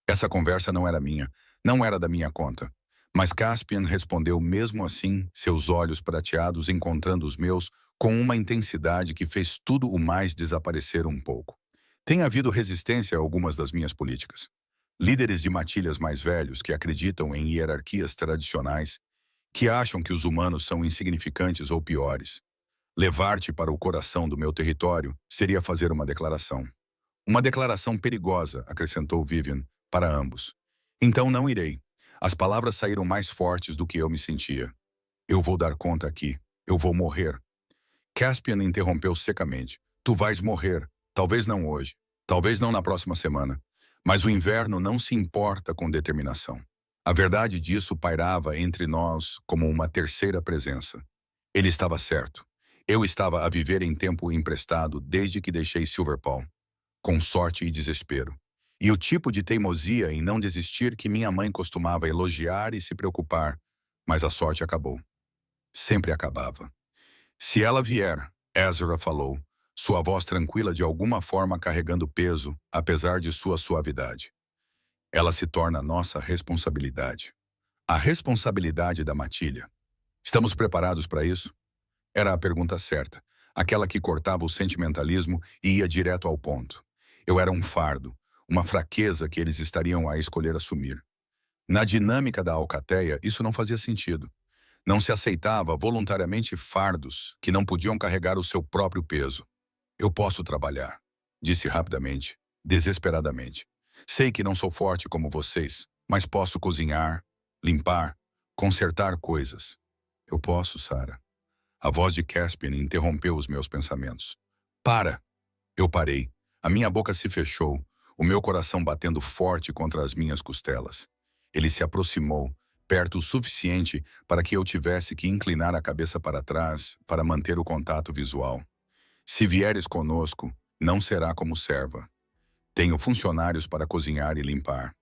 Essa conversa não era minha, não era da minha conta. Mas Caspian respondeu mesmo assim, seus olhos prateados encontrando os meus, com uma intensidade que fez tudo o mais desaparecer um pouco. "Tem havido resistência a algumas das minhas políticas. Líderes de matilhas mais velhos que acreditam em hierarquias tradicionais, que acham que os humanos são insignificantes ou piores. Levar-te para o coração do meu território seria fazer uma declaração. Uma declaração perigosa", acrescentou Vivian, para ambos. "Então não irei." As palavras saíram mais fortes do que eu me sentia. "Eu vou dar conta aqui. Eu vou morrer." Caspian interrompeu secamente. "Tu vais morrer. Talvez não hoje. Talvez não na próxima semana. Mas o inverno não se importa com determinação." A verdade disso pairava entre nós como uma terceira presença. Ele estava certo. Eu estava a viver em tempo emprestado desde que deixei Silverpaw, com sorte e desespero. E o tipo de teimosia em não desistir que minha mãe costumava elogiar e se preocupar, mas a sorte acabou. Sempre acabava. "Se ela vier", Ezra falou, sua voz tranquila de alguma forma carregando peso, apesar de sua suavidade. "Ela se torna nossa responsabilidade. A responsabilidade da matilha. Estamos preparados para isso?" Era a pergunta certa, aquela que cortava o sentimentalismo e ia direto ao ponto. Eu era um fardo, uma fraqueza que eles estariam a escolher assumir. Na dinâmica da alcateia, isso não fazia sentido. Não se aceitava voluntariamente fardos que não podiam carregar o seu próprio peso. Eu posso trabalhar, disse rapidamente, desesperadamente. Sei que não sou forte como vocês, mas posso cozinhar, limpar, consertar coisas. Eu posso, Sarah. A voz de Caspian interrompeu os meus pensamentos. Para! Eu parei. A minha boca se fechou, o meu coração batendo forte contra as minhas costelas. Ele se aproximou, perto o suficiente para que eu tivesse que inclinar a cabeça para trás para manter o contato visual. Se vieres conosco, não será como serva. Tenho funcionários para cozinhar e limpar.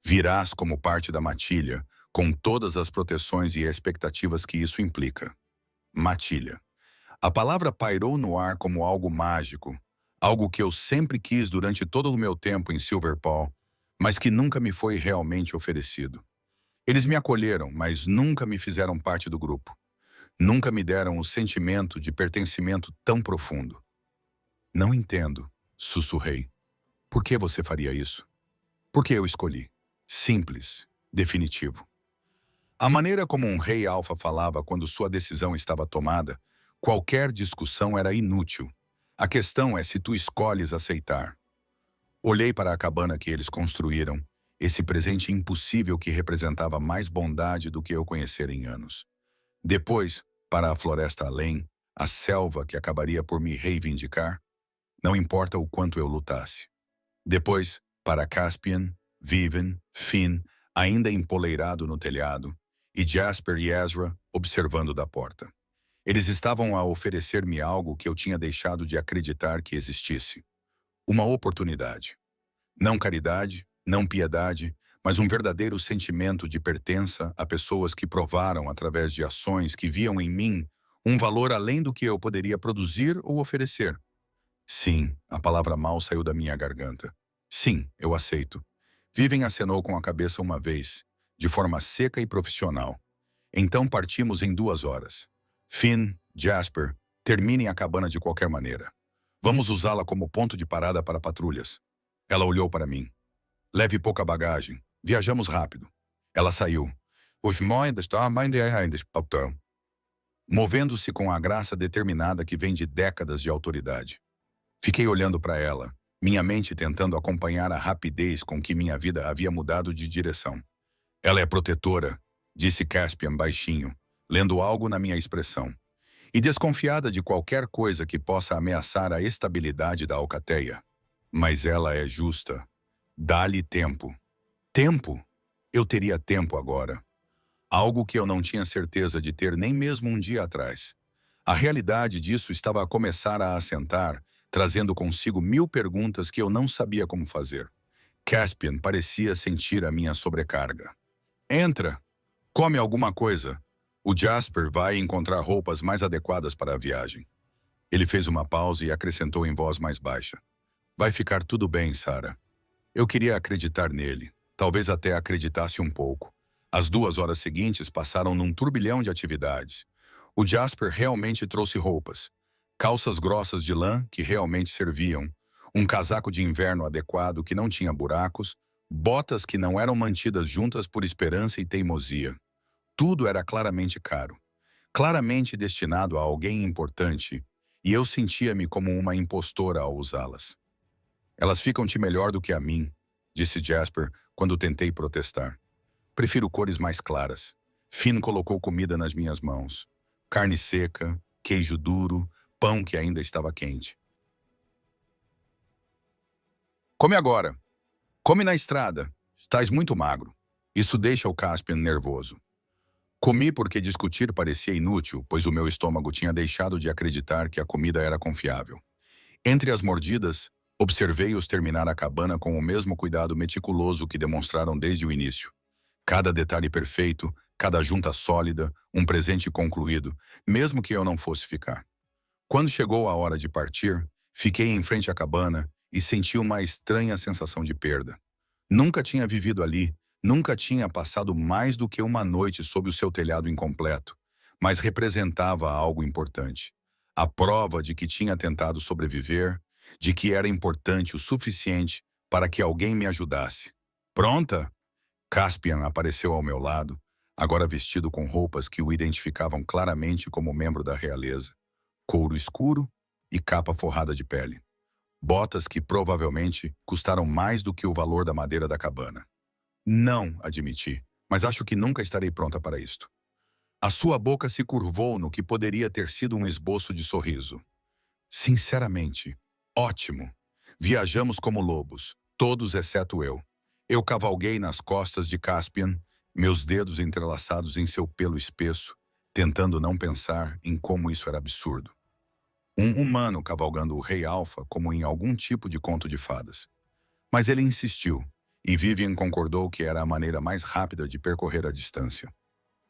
Virás como parte da matilha, com todas as proteções e expectativas que isso implica. Matilha. A palavra pairou no ar como algo mágico, algo que eu sempre quis durante todo o meu tempo em Silver Paw, mas que nunca me foi realmente oferecido. Eles me acolheram, mas nunca me fizeram parte do grupo. Nunca me deram o sentimento de pertencimento tão profundo. Não entendo, sussurrei. Por que você faria isso? Porque eu escolhi. Simples, definitivo. A maneira como um rei alfa falava quando sua decisão estava tomada, qualquer discussão era inútil. A questão é se tu escolhes aceitar. Olhei para a cabana que eles construíram, esse presente impossível que representava mais bondade do que eu conhecer em anos. Depois, para a floresta além, a selva que acabaria por me reivindicar, não importa o quanto eu lutasse. Depois, para Caspian, Vivian, Finn, ainda empoleirado no telhado, e Jasper e Ezra observando da porta. Eles estavam a oferecer-me algo que eu tinha deixado de acreditar que existisse. Uma oportunidade. Não caridade, não piedade, mas um verdadeiro sentimento de pertença a pessoas que provaram, através de ações que viam em mim, um valor além do que eu poderia produzir ou oferecer. Sim, a palavra mal saiu da minha garganta. Sim, eu aceito. Vivian acenou com a cabeça uma vez, de forma seca e profissional. Então partimos em 2 horas. Finn, Jasper, terminem a cabana de qualquer maneira. Vamos usá-la como ponto de parada para patrulhas. Ela olhou para mim. Leve pouca bagagem. Viajamos rápido. Ela saiu. Movendo-se com a graça determinada que vem de décadas de autoridade. Fiquei olhando para ela, minha mente tentando acompanhar a rapidez com que minha vida havia mudado de direção. Ela é protetora, disse Caspian baixinho, lendo algo na minha expressão, e desconfiada de qualquer coisa que possa ameaçar a estabilidade da alcateia. Mas ela é justa. Dá-lhe tempo. Tempo? Eu teria tempo agora. Algo que eu não tinha certeza de ter nem mesmo um dia atrás. A realidade disso estava a começar a assentar, trazendo consigo 1000 perguntas que eu não sabia como fazer. Caspian parecia sentir a minha sobrecarga. Entra! Come alguma coisa. O Jasper vai encontrar roupas mais adequadas para a viagem. Ele fez uma pausa e acrescentou em voz mais baixa. Vai ficar tudo bem, Sarah. Eu queria acreditar nele. Talvez até acreditasse um pouco. As 2 horas seguintes passaram num turbilhão de atividades. O Jasper realmente trouxe roupas. Calças grossas de lã que realmente serviam, um casaco de inverno adequado que não tinha buracos, botas que não eram mantidas juntas por esperança e teimosia. Tudo era claramente caro, claramente destinado a alguém importante, e eu sentia-me como uma impostora ao usá-las. Elas ficam-te melhor do que a mim, disse Jasper quando tentei protestar. Prefiro cores mais claras. Finn colocou comida nas minhas mãos. Carne seca, queijo duro, pão que ainda estava quente. Come agora. Come na estrada. Estás muito magro. Isso deixa o Caspian nervoso. Comi porque discutir parecia inútil, pois o meu estômago tinha deixado de acreditar que a comida era confiável. Entre as mordidas, observei-os terminar a cabana com o mesmo cuidado meticuloso que demonstraram desde o início. Cada detalhe perfeito, cada junta sólida, um presente concluído, mesmo que eu não fosse ficar. Quando chegou a hora de partir, fiquei em frente à cabana e senti uma estranha sensação de perda. Nunca tinha vivido ali, nunca tinha passado mais do que uma noite sob o seu telhado incompleto, mas representava algo importante. A prova de que tinha tentado sobreviver, de que era importante o suficiente para que alguém me ajudasse. Pronta? Caspian apareceu ao meu lado, agora vestido com roupas que o identificavam claramente como membro da realeza. Couro escuro e capa forrada de pele. Botas que provavelmente custaram mais do que o valor da madeira da cabana. Não, admiti, mas acho que nunca estarei pronta para isto. A sua boca se curvou no que poderia ter sido um esboço de sorriso. Sinceramente, ótimo. Viajamos como lobos, todos exceto eu. Eu cavalguei nas costas de Caspian, meus dedos entrelaçados em seu pelo espesso, tentando não pensar em como isso era absurdo. Um humano cavalgando o rei Alfa como em algum tipo de conto de fadas. Mas ele insistiu, e Vivian concordou que era a maneira mais rápida de percorrer a distância.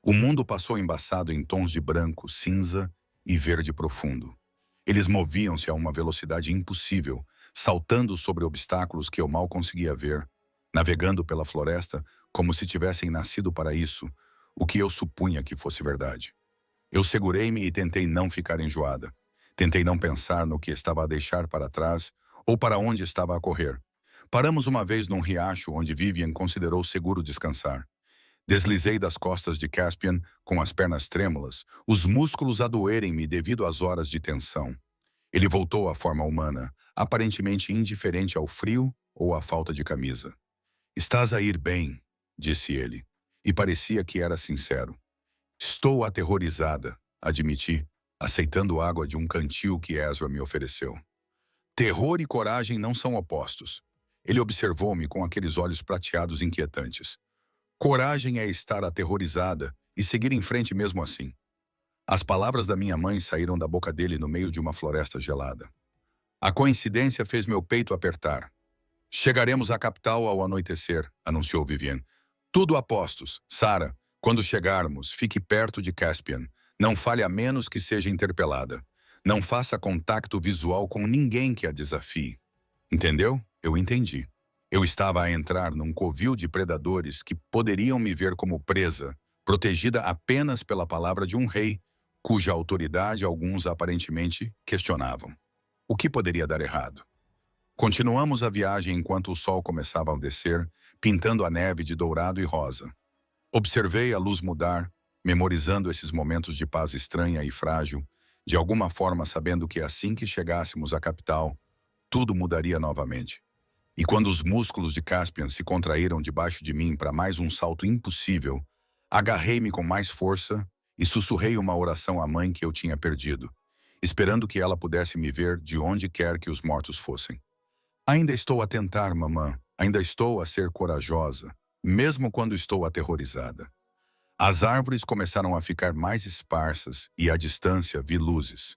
O mundo passou embaçado em tons de branco, cinza e verde profundo. Eles moviam-se a uma velocidade impossível, saltando sobre obstáculos que eu mal conseguia ver, navegando pela floresta como se tivessem nascido para isso, o que eu supunha que fosse verdade. Eu segurei-me e tentei não ficar enjoada. Tentei não pensar no que estava a deixar para trás ou para onde estava a correr. Paramos uma vez num riacho onde Vivian considerou seguro descansar. Deslizei das costas de Caspian com as pernas trêmulas, os músculos a doerem-me devido às horas de tensão. Ele voltou à forma humana, aparentemente indiferente ao frio ou à falta de camisa. "Estás a ir bem", disse ele, e parecia que era sincero. "Estou aterrorizada", admiti, aceitando água de um cantil que Ezra me ofereceu. Terror e coragem não são opostos. Ele observou-me com aqueles olhos prateados inquietantes. Coragem é estar aterrorizada e seguir em frente mesmo assim. As palavras da minha mãe saíram da boca dele no meio de uma floresta gelada. A coincidência fez meu peito apertar. "Chegaremos à capital ao anoitecer", anunciou Vivian. "Tudo a postos. Sarah, quando chegarmos, fique perto de Caspian. Não fale a menos que seja interpelada. Não faça contato visual com ninguém que a desafie." Entendeu? Eu entendi. Eu estava a entrar num covil de predadores que poderiam me ver como presa, protegida apenas pela palavra de um rei, cuja autoridade alguns aparentemente questionavam. O que poderia dar errado? Continuamos a viagem enquanto o sol começava a descer, pintando a neve de dourado e rosa. Observei a luz mudar, memorizando esses momentos de paz estranha e frágil, de alguma forma sabendo que assim que chegássemos à capital, tudo mudaria novamente. E quando os músculos de Caspian se contraíram debaixo de mim para mais um salto impossível, agarrei-me com mais força e sussurrei uma oração à mãe que eu tinha perdido, esperando que ela pudesse me ver de onde quer que os mortos fossem. "Ainda estou a tentar, mamã. Ainda estou a ser corajosa, mesmo quando estou aterrorizada." As árvores começaram a ficar mais esparsas e, à distância, vi luzes.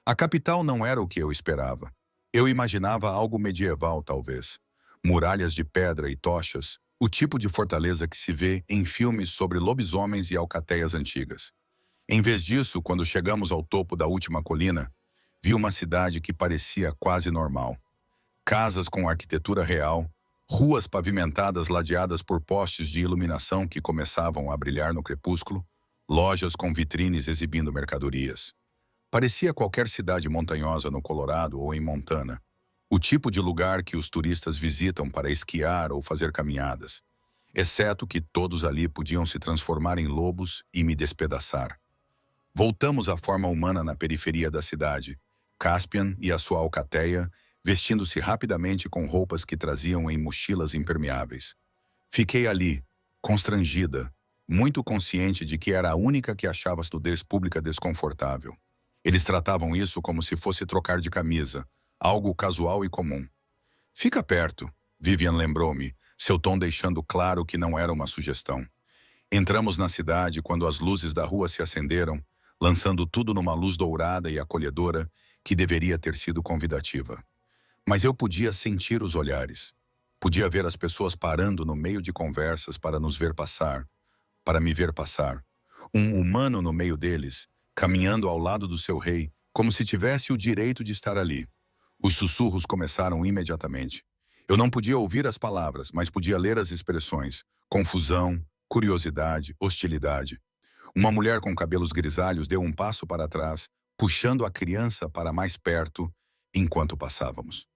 A capital não era o que eu esperava. Eu imaginava algo medieval, talvez. Muralhas de pedra e tochas, o tipo de fortaleza que se vê em filmes sobre lobisomens e alcateias antigas. Em vez disso, quando chegamos ao topo da última colina, vi uma cidade que parecia quase normal. Casas com arquitetura real, ruas pavimentadas ladeadas por postes de iluminação que começavam a brilhar no crepúsculo, lojas com vitrines exibindo mercadorias. Parecia qualquer cidade montanhosa no Colorado ou em Montana, o tipo de lugar que os turistas visitam para esquiar ou fazer caminhadas, exceto que todos ali podiam se transformar em lobos e me despedaçar. Voltamos à forma humana na periferia da cidade, Caspian e a sua alcateia vestindo-se rapidamente com roupas que traziam em mochilas impermeáveis. Fiquei ali, constrangida, muito consciente de que era a única que achava a nudez pública desconfortável. Eles tratavam isso como se fosse trocar de camisa, algo casual e comum. "Fica perto", Vivian lembrou-me, seu tom deixando claro que não era uma sugestão. Entramos na cidade quando as luzes da rua se acenderam, lançando tudo numa luz dourada e acolhedora que deveria ter sido convidativa. Mas eu podia sentir os olhares. Podia ver as pessoas parando no meio de conversas para nos ver passar, para me ver passar. Um humano no meio deles, caminhando ao lado do seu rei, como se tivesse o direito de estar ali. Os sussurros começaram imediatamente. Eu não podia ouvir as palavras, mas podia ler as expressões: confusão, curiosidade, hostilidade. Uma mulher com cabelos grisalhos deu um passo para trás, puxando a criança para mais perto, enquanto passávamos.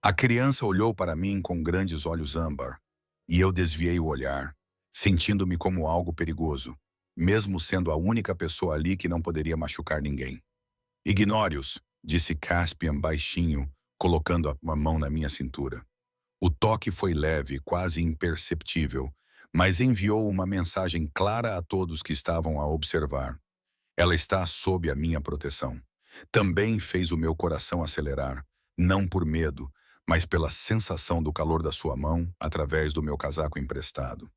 A criança olhou para mim com grandes olhos âmbar, e eu desviei o olhar, sentindo-me como algo perigoso, mesmo sendo a única pessoa ali que não poderia machucar ninguém. Ignore-os, disse Caspian baixinho, colocando a mão na minha cintura. O toque foi leve, quase imperceptível, mas enviou uma mensagem clara a todos que estavam a observar. Ela está sob a minha proteção. Também fez o meu coração acelerar, não por medo, mas pela sensação do calor da sua mão através do meu casaco emprestado.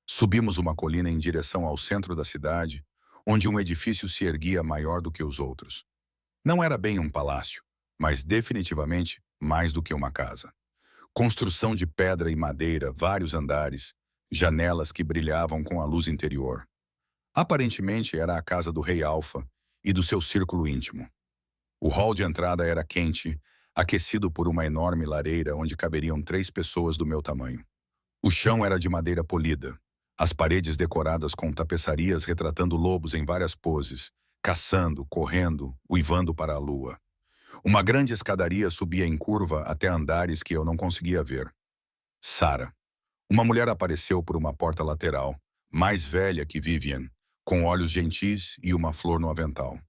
Subimos uma colina em direção ao centro da cidade, onde um edifício se erguia maior do que os outros. Não era bem um palácio, mas definitivamente mais do que uma casa. Construção de pedra e madeira, vários andares, janelas que brilhavam com a luz interior. Aparentemente era a casa do rei Alfa e do seu círculo íntimo. O hall de entrada era quente, aquecido por uma enorme lareira onde caberiam 3 pessoas do meu tamanho. O chão era de madeira polida, as paredes decoradas com tapeçarias retratando lobos em várias poses, caçando, correndo, uivando para a lua. Uma grande escadaria subia em curva até andares que eu não conseguia ver. Sarah. Uma mulher apareceu por uma porta lateral, mais velha que Vivian, com olhos gentis e uma flor no avental.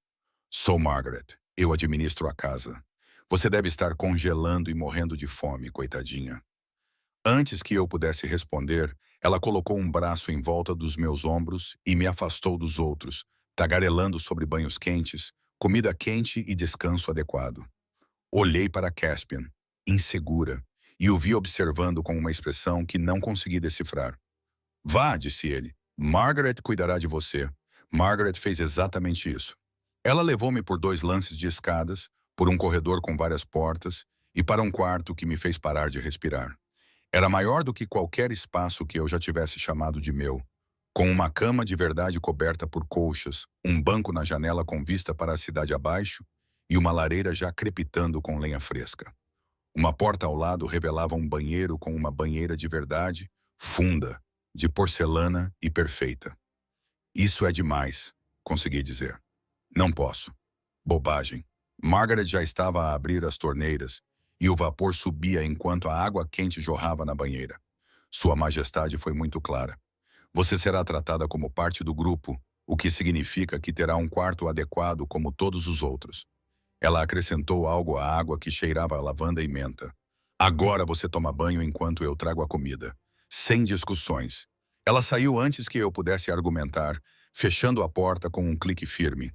Sou Margaret. Eu administro a casa. Você deve estar congelando e morrendo de fome, coitadinha. Antes que eu pudesse responder, ela colocou um braço em volta dos meus ombros e me afastou dos outros, tagarelando sobre banhos quentes, comida quente e descanso adequado. Olhei para Caspian, insegura, e o vi observando com uma expressão que não consegui decifrar. Vá, disse ele. Margaret cuidará de você. Margaret fez exatamente isso. Ela levou-me por 2 lances de escadas, por um corredor com várias portas e para um quarto que me fez parar de respirar. Era maior do que qualquer espaço que eu já tivesse chamado de meu, com uma cama de verdade coberta por colchas, um banco na janela com vista para a cidade abaixo e uma lareira já crepitando com lenha fresca. Uma porta ao lado revelava um banheiro com uma banheira de verdade, funda, de porcelana e perfeita. Isso é demais, consegui dizer. Não posso. Bobagem. Margaret já estava a abrir as torneiras e o vapor subia enquanto a água quente jorrava na banheira. Sua Majestade foi muito clara. Você será tratada como parte do grupo, o que significa que terá um quarto adequado como todos os outros. Ela acrescentou algo à água que cheirava a lavanda e menta. Agora você toma banho enquanto eu trago a comida. Sem discussões. Ela saiu antes que eu pudesse argumentar, fechando a porta com um clique firme.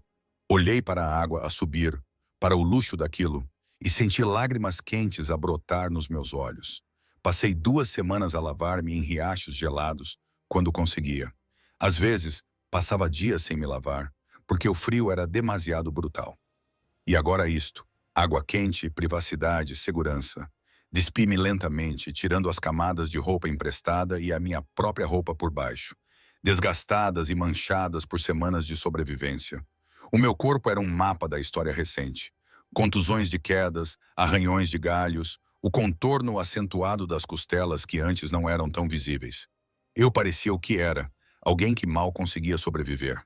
Olhei para a água a subir, para o luxo daquilo, e senti lágrimas quentes a brotar nos meus olhos. Passei 2 semanas a lavar-me em riachos gelados, quando conseguia. Às vezes, passava dias sem me lavar, porque o frio era demasiado brutal. E agora isto, água quente, privacidade, segurança. Despi-me lentamente, tirando as camadas de roupa emprestada e a minha própria roupa por baixo, desgastadas e manchadas por semanas de sobrevivência. O meu corpo era um mapa da história recente. Contusões de quedas, arranhões de galhos, o contorno acentuado das costelas que antes não eram tão visíveis. Eu parecia o que era, alguém que mal conseguia sobreviver.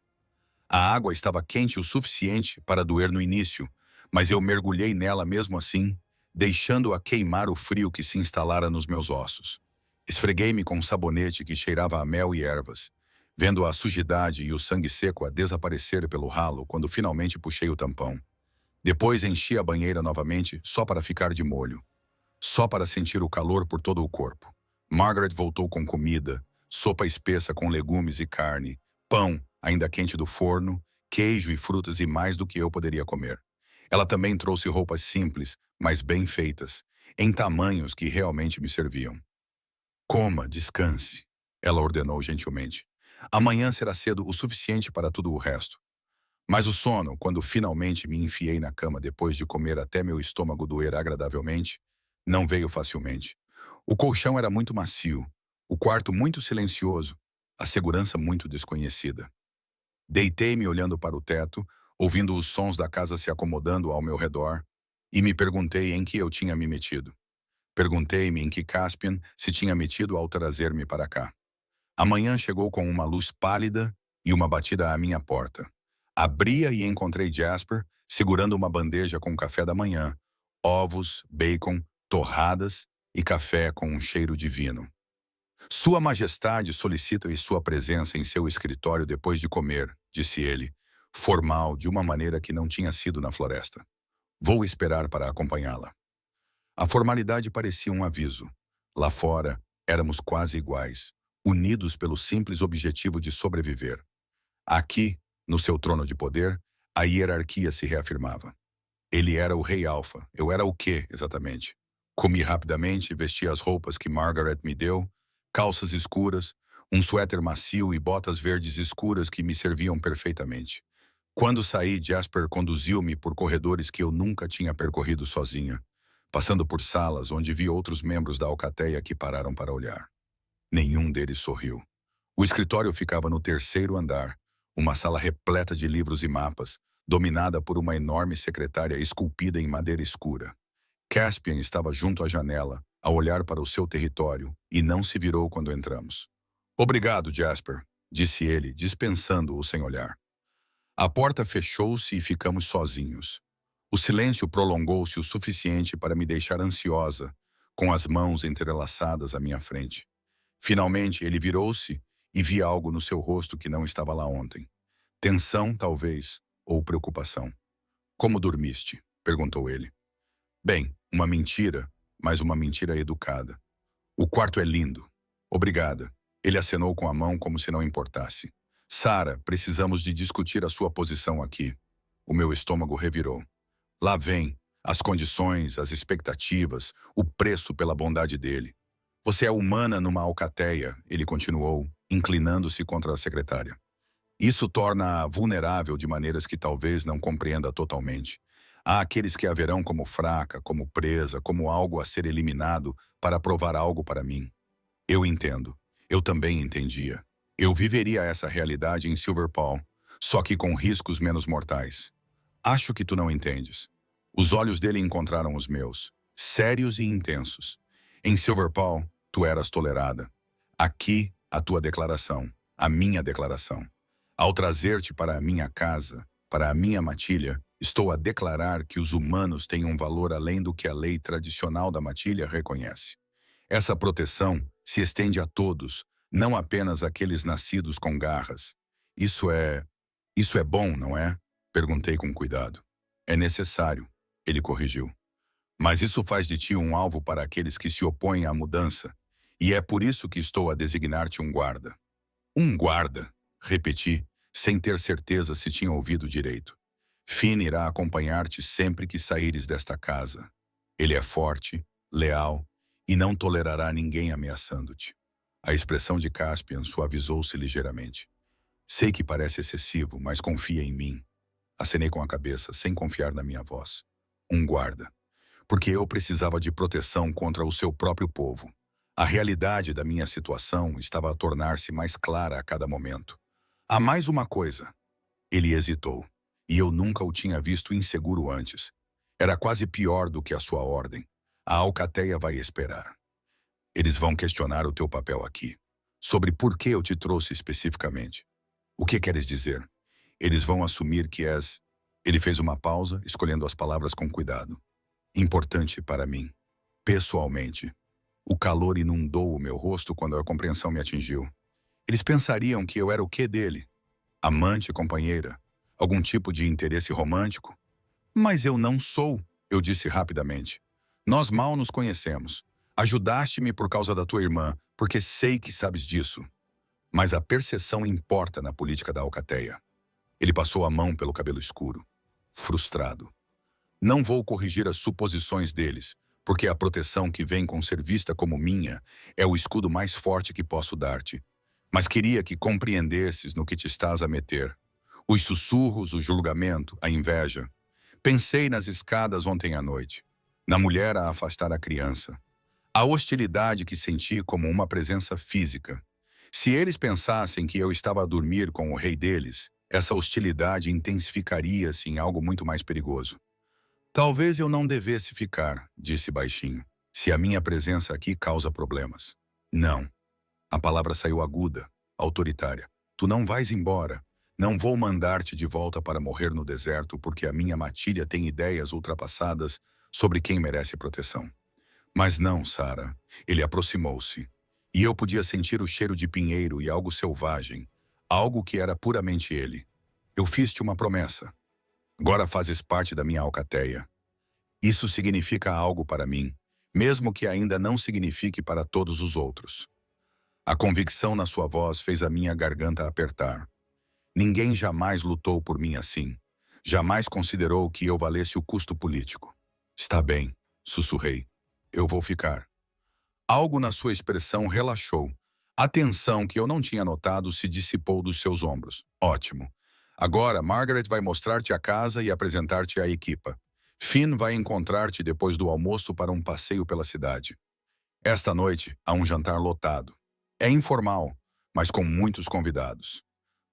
A água estava quente o suficiente para doer no início, mas eu mergulhei nela mesmo assim, deixando-a queimar o frio que se instalara nos meus ossos. Esfreguei-me com um sabonete que cheirava a mel e ervas, vendo a sujidade e o sangue seco a desaparecer pelo ralo quando finalmente puxei o tampão. Depois enchi a banheira novamente só para ficar de molho, só para sentir o calor por todo o corpo. Margaret voltou com comida, sopa espessa com legumes e carne, pão, ainda quente do forno, queijo e frutas e mais do que eu poderia comer. Ela também trouxe roupas simples, mas bem feitas, em tamanhos que realmente me serviam. Coma, descanse, ela ordenou gentilmente. Amanhã será cedo o suficiente para tudo o resto. Mas o sono, quando finalmente me enfiei na cama depois de comer até meu estômago doer agradavelmente, não veio facilmente. O colchão era muito macio, o quarto muito silencioso, a segurança muito desconhecida. Deitei-me olhando para o teto, ouvindo os sons da casa se acomodando ao meu redor, e me perguntei em que eu tinha me metido. Perguntei-me em que Caspian se tinha metido ao trazer-me para cá. Amanhã chegou com uma luz pálida e uma batida à minha porta. Abria e encontrei Jasper segurando uma bandeja com café da manhã, ovos, bacon, torradas e café com um cheiro divino. Sua Majestade solicita sua presença em seu escritório depois de comer, disse ele, formal de uma maneira que não tinha sido na floresta. Vou esperar para acompanhá-la. A formalidade parecia um aviso. Lá fora, éramos quase iguais, unidos pelo simples objetivo de sobreviver. Aqui, no seu trono de poder, a hierarquia se reafirmava. Ele era o rei Alfa. Eu era o quê, exatamente? Comi rapidamente, vesti as roupas que Margaret me deu, calças escuras, um suéter macio e botas verdes escuras que me serviam perfeitamente. Quando saí, Jasper conduziu-me por corredores que eu nunca tinha percorrido sozinha, passando por salas onde vi outros membros da alcateia que pararam para olhar. Nenhum deles sorriu. O escritório ficava no terceiro andar, uma sala repleta de livros e mapas, dominada por uma enorme secretária esculpida em madeira escura. Caspian estava junto à janela, a olhar para o seu território, e não se virou quando entramos. Obrigado, Jasper, disse ele, dispensando-o sem olhar. A porta fechou-se e ficamos sozinhos. O silêncio prolongou-se o suficiente para me deixar ansiosa, com as mãos entrelaçadas à minha frente. Finalmente, ele virou-se e vi algo no seu rosto que não estava lá ontem. Tensão, talvez, ou preocupação. Como dormiste? Perguntou ele. Bem, uma mentira, mas uma mentira educada. O quarto é lindo. Obrigada. Ele acenou com a mão como se não importasse. Sarah, precisamos de discutir a sua posição aqui. O meu estômago revirou. Lá vem, as condições, as expectativas, o preço pela bondade dele. Você é humana numa alcateia, ele continuou, inclinando-se contra a secretária. Isso torna-a vulnerável de maneiras que talvez não compreenda totalmente. Há aqueles que a verão como fraca, como presa, como algo a ser eliminado para provar algo para mim. Eu entendo. Eu também entendia. Eu viveria essa realidade em Silverpaw, só que com riscos menos mortais. Acho que tu não entendes. Os olhos dele encontraram os meus, sérios e intensos. Em Silverpaw, tu eras tolerada. Aqui, a tua declaração, a minha declaração. Ao trazer-te para a minha casa, para a minha matilha, estou a declarar que os humanos têm um valor além do que a lei tradicional da matilha reconhece. Essa proteção se estende a todos, não apenas àqueles nascidos com garras. Isso é bom, não é? Perguntei com cuidado. É necessário, ele corrigiu. Mas isso faz de ti um alvo para aqueles que se opõem à mudança, e é por isso que estou a designar-te um guarda. Um guarda, repeti, sem ter certeza se tinha ouvido direito. Finn irá acompanhar-te sempre que saíres desta casa. Ele é forte, leal, e não tolerará ninguém ameaçando-te. A expressão de Caspian suavizou-se ligeiramente. Sei que parece excessivo, mas confia em mim. Acenei com a cabeça, sem confiar na minha voz. Um guarda. Porque eu precisava de proteção contra o seu próprio povo. A realidade da minha situação estava a tornar-se mais clara a cada momento. Há mais uma coisa. Ele hesitou, e eu nunca o tinha visto inseguro antes. Era quase pior do que a sua ordem. A alcateia vai esperar. Eles vão questionar o teu papel aqui. Sobre por que eu te trouxe especificamente. O que queres dizer? Eles vão assumir que és... Ele fez uma pausa, escolhendo as palavras com cuidado. Importante para mim. Pessoalmente. O calor inundou o meu rosto quando a compreensão me atingiu. Eles pensariam que eu era o quê dele? Amante, companheira? Algum tipo de interesse romântico? Mas eu não sou, eu disse rapidamente. Nós mal nos conhecemos. Ajudaste-me por causa da tua irmã, porque sei que sabes disso. Mas a percepção importa na política da alcateia. Ele passou a mão pelo cabelo escuro. Frustrado. Não vou corrigir as suposições deles, porque a proteção que vem com ser vista como minha é o escudo mais forte que posso dar-te. Mas queria que compreendesses no que te estás a meter. Os sussurros, o julgamento, a inveja. Pensei nas escadas ontem à noite. Na mulher a afastar a criança. A hostilidade que senti como uma presença física. Se eles pensassem que eu estava a dormir com o rei deles, essa hostilidade intensificaria-se em algo muito mais perigoso. Talvez eu não devesse ficar, disse baixinho, se a minha presença aqui causa problemas. Não. A palavra saiu aguda, autoritária. Tu não vais embora. Não vou mandar-te de volta para morrer no deserto porque a minha matilha tem ideias ultrapassadas sobre quem merece proteção. Mas não, Sarah. Ele aproximou-se. E eu podia sentir o cheiro de pinheiro e algo selvagem, algo que era puramente ele. Eu fiz-te uma promessa. Agora fazes parte da minha alcateia. Isso significa algo para mim, mesmo que ainda não signifique para todos os outros. A convicção na sua voz fez a minha garganta apertar. Ninguém jamais lutou por mim assim. Jamais considerou que eu valesse o custo político. Está bem, sussurrei. Eu vou ficar. Algo na sua expressão relaxou. A tensão que eu não tinha notado se dissipou dos seus ombros. Ótimo. Agora, Margaret vai mostrar-te a casa e apresentar-te à equipa. Finn vai encontrar-te depois do almoço para um passeio pela cidade. Esta noite, há um jantar lotado. É informal, mas com muitos convidados.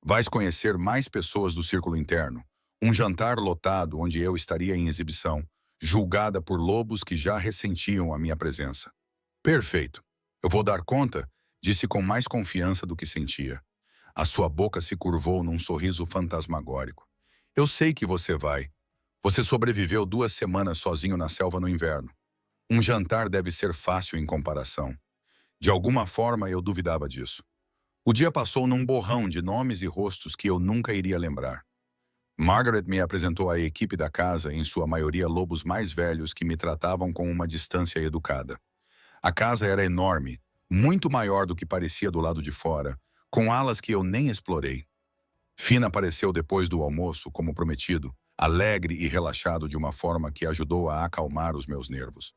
Vais conhecer mais pessoas do círculo interno. Um jantar lotado onde eu estaria em exibição, julgada por lobos que já ressentiam a minha presença. Perfeito. Eu vou dar conta, disse com mais confiança do que sentia. A sua boca se curvou num sorriso fantasmagórico. Eu sei que você vai. Você sobreviveu 2 semanas sozinho na selva no inverno. Um jantar deve ser fácil em comparação. De alguma forma eu duvidava disso. O dia passou num borrão de nomes e rostos que eu nunca iria lembrar. Margaret me apresentou à equipe da casa, em sua maioria lobos mais velhos que me tratavam com uma distância educada. A casa era enorme, muito maior do que parecia do lado de fora, com alas que eu nem explorei. Finn apareceu depois do almoço, como prometido, alegre e relaxado de uma forma que ajudou a acalmar os meus nervos.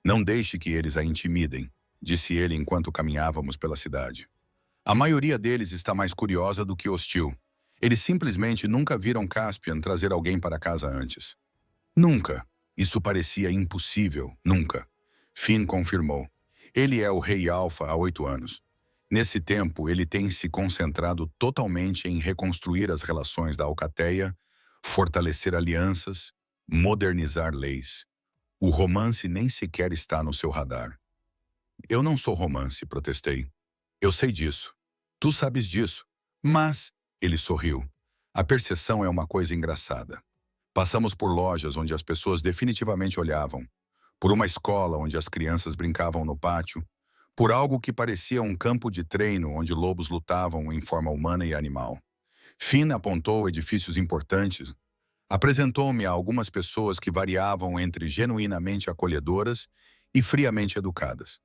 Não deixe que eles a intimidem, disse ele enquanto caminhávamos pela cidade. A maioria deles está mais curiosa do que hostil. Eles simplesmente nunca viram Caspian trazer alguém para casa antes. Nunca. Isso parecia impossível, nunca. Finn confirmou. Ele é o Rei Alfa há 8 anos. Nesse tempo, ele tem se concentrado totalmente em reconstruir as relações da alcateia, fortalecer alianças, modernizar leis. O romance nem sequer está no seu radar. Eu não sou romance, protestei. Eu sei disso. Tu sabes disso. Mas, ele sorriu. A percepção é uma coisa engraçada. Passamos por lojas onde as pessoas definitivamente olhavam, por uma escola onde as crianças brincavam no pátio, por algo que parecia um campo de treino onde lobos lutavam em forma humana e animal. Finn apontou edifícios importantes, apresentou-me a algumas pessoas que variavam entre genuinamente acolhedoras e friamente educadas.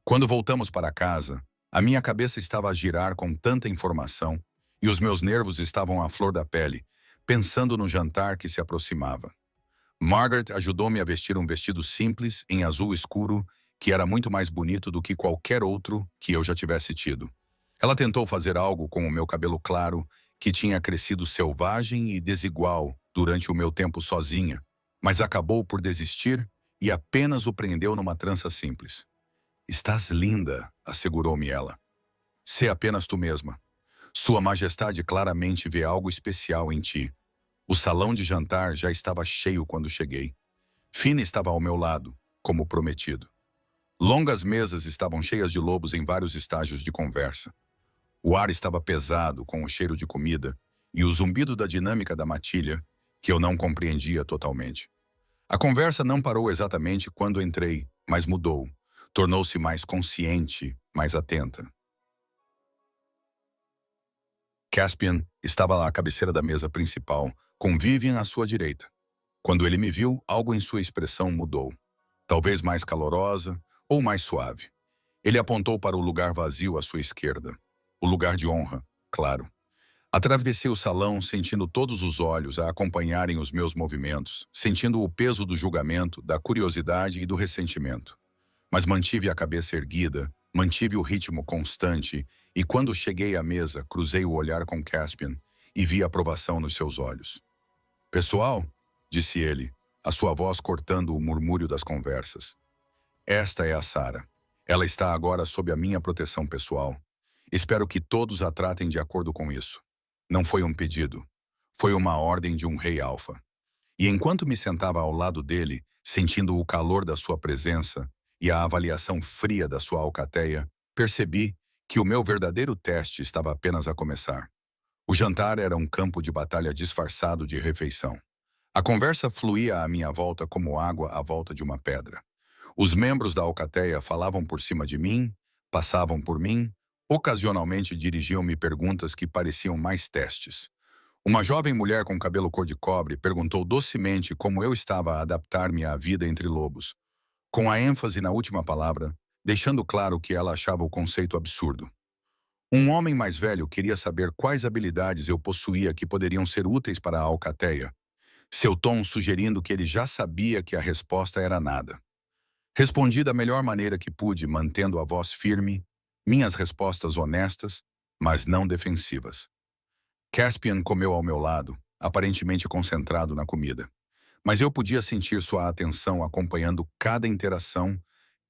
Quando voltamos para casa, a minha cabeça estava a girar com tanta informação e os meus nervos estavam à flor da pele, pensando no jantar que se aproximava. Margaret ajudou-me a vestir um vestido simples, em azul escuro, que era muito mais bonito do que qualquer outro que eu já tivesse tido. Ela tentou fazer algo com o meu cabelo claro, que tinha crescido selvagem e desigual durante o meu tempo sozinha, mas acabou por desistir e apenas o prendeu numa trança simples. Estás linda, assegurou-me ela. Sê apenas tu mesma. Sua Majestade claramente vê algo especial em ti. O salão de jantar já estava cheio quando cheguei. Finn estava ao meu lado, como prometido. Longas mesas estavam cheias de lobos em vários estágios de conversa. O ar estava pesado, com o cheiro de comida, e o zumbido da dinâmica da matilha, que eu não compreendia totalmente. A conversa não parou exatamente quando entrei, mas mudou. Tornou-se mais consciente, mais atenta. Caspian estava à cabeceira da mesa principal, com Vivian à sua direita. Quando ele me viu, algo em sua expressão mudou. Talvez mais calorosa ou mais suave. Ele apontou para o lugar vazio à sua esquerda. O lugar de honra, claro. Atravessei o salão, sentindo todos os olhos a acompanharem os meus movimentos, sentindo o peso do julgamento, da curiosidade e do ressentimento. Mas mantive a cabeça erguida, mantive o ritmo constante, e quando cheguei à mesa, cruzei o olhar com Caspian e vi aprovação nos seus olhos. Pessoal, disse ele, a sua voz cortando o murmúrio das conversas. Esta é a Sarah. Ela está agora sob a minha proteção pessoal. Espero que todos a tratem de acordo com isso. Não foi um pedido. Foi uma ordem de um rei alfa. E enquanto me sentava ao lado dele, sentindo o calor da sua presença e a avaliação fria da sua alcateia, percebi que o meu verdadeiro teste estava apenas a começar. O jantar era um campo de batalha disfarçado de refeição. A conversa fluía à minha volta como água à volta de uma pedra. Os membros da alcateia falavam por cima de mim, passavam por mim, ocasionalmente dirigiam-me perguntas que pareciam mais testes. Uma jovem mulher com cabelo cor de cobre perguntou docemente como eu estava a adaptar-me à vida entre lobos, com a ênfase na última palavra, deixando claro que ela achava o conceito absurdo. Um homem mais velho queria saber quais habilidades eu possuía que poderiam ser úteis para a alcateia, seu tom sugerindo que ele já sabia que a resposta era nada. Respondi da melhor maneira que pude, mantendo a voz firme, minhas respostas honestas, mas não defensivas. Caspian comeu ao meu lado, aparentemente concentrado na comida. Mas eu podia sentir sua atenção acompanhando cada interação,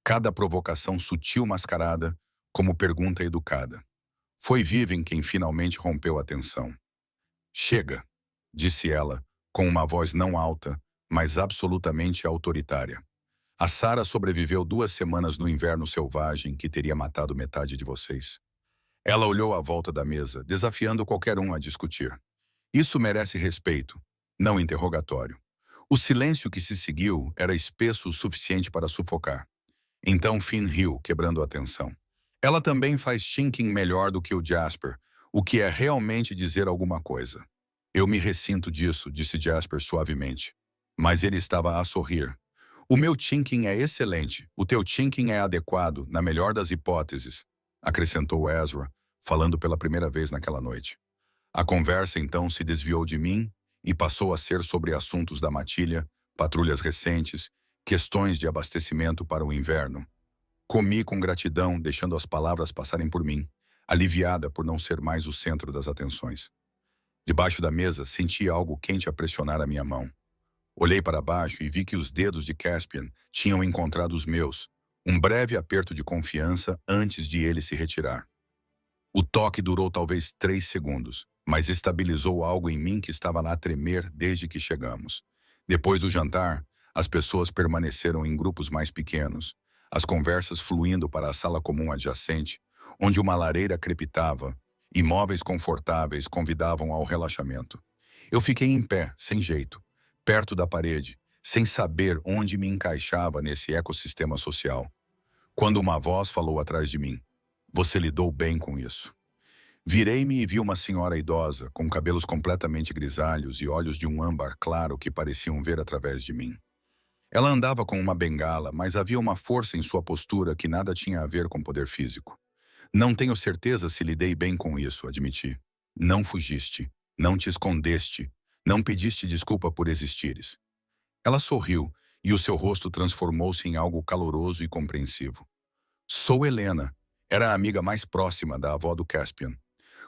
cada provocação sutil mascarada, como pergunta educada. Foi Vivian quem finalmente rompeu a tensão. Chega, disse ela, com uma voz não alta, mas absolutamente autoritária. A Sarah sobreviveu 2 semanas no inverno selvagem que teria matado metade de vocês. Ela olhou à volta da mesa, desafiando qualquer um a discutir. Isso merece respeito, não interrogatório. O silêncio que se seguiu era espesso o suficiente para sufocar. Então Finn riu, quebrando a tensão. Ela também faz chinking melhor do que o Jasper, o que é realmente dizer alguma coisa. Eu me ressinto disso, disse Jasper suavemente. Mas ele estava a sorrir. O meu chinking é excelente, o teu chinking é adequado, na melhor das hipóteses, acrescentou Ezra, falando pela primeira vez naquela noite. A conversa então se desviou de mim e passou a ser sobre assuntos da matilha, patrulhas recentes, questões de abastecimento para o inverno. Comi com gratidão, deixando as palavras passarem por mim, aliviada por não ser mais o centro das atenções. Debaixo da mesa, senti algo quente a pressionar a minha mão. Olhei para baixo e vi que os dedos de Caspian tinham encontrado os meus, um breve aperto de confiança antes de ele se retirar. O toque durou talvez 3 segundos, mas estabilizou algo em mim que estava lá a tremer desde que chegamos. Depois do jantar, as pessoas permaneceram em grupos mais pequenos, as conversas fluindo para a sala comum adjacente, onde uma lareira crepitava e móveis confortáveis convidavam ao relaxamento. Eu fiquei em pé, sem jeito, perto da parede, sem saber onde me encaixava nesse ecossistema social. Quando uma voz falou atrás de mim, "Você lidou bem com isso." Virei-me e vi uma senhora idosa, com cabelos completamente grisalhos e olhos de um âmbar claro que pareciam ver através de mim. Ela andava com uma bengala, mas havia uma força em sua postura que nada tinha a ver com poder físico. Não tenho certeza se lidei bem com isso, admiti. Não fugiste, não te escondeste, não pediste desculpa por existires. Ela sorriu e o seu rosto transformou-se em algo caloroso e compreensivo. Sou Helena, era a amiga mais próxima da avó do Caspian.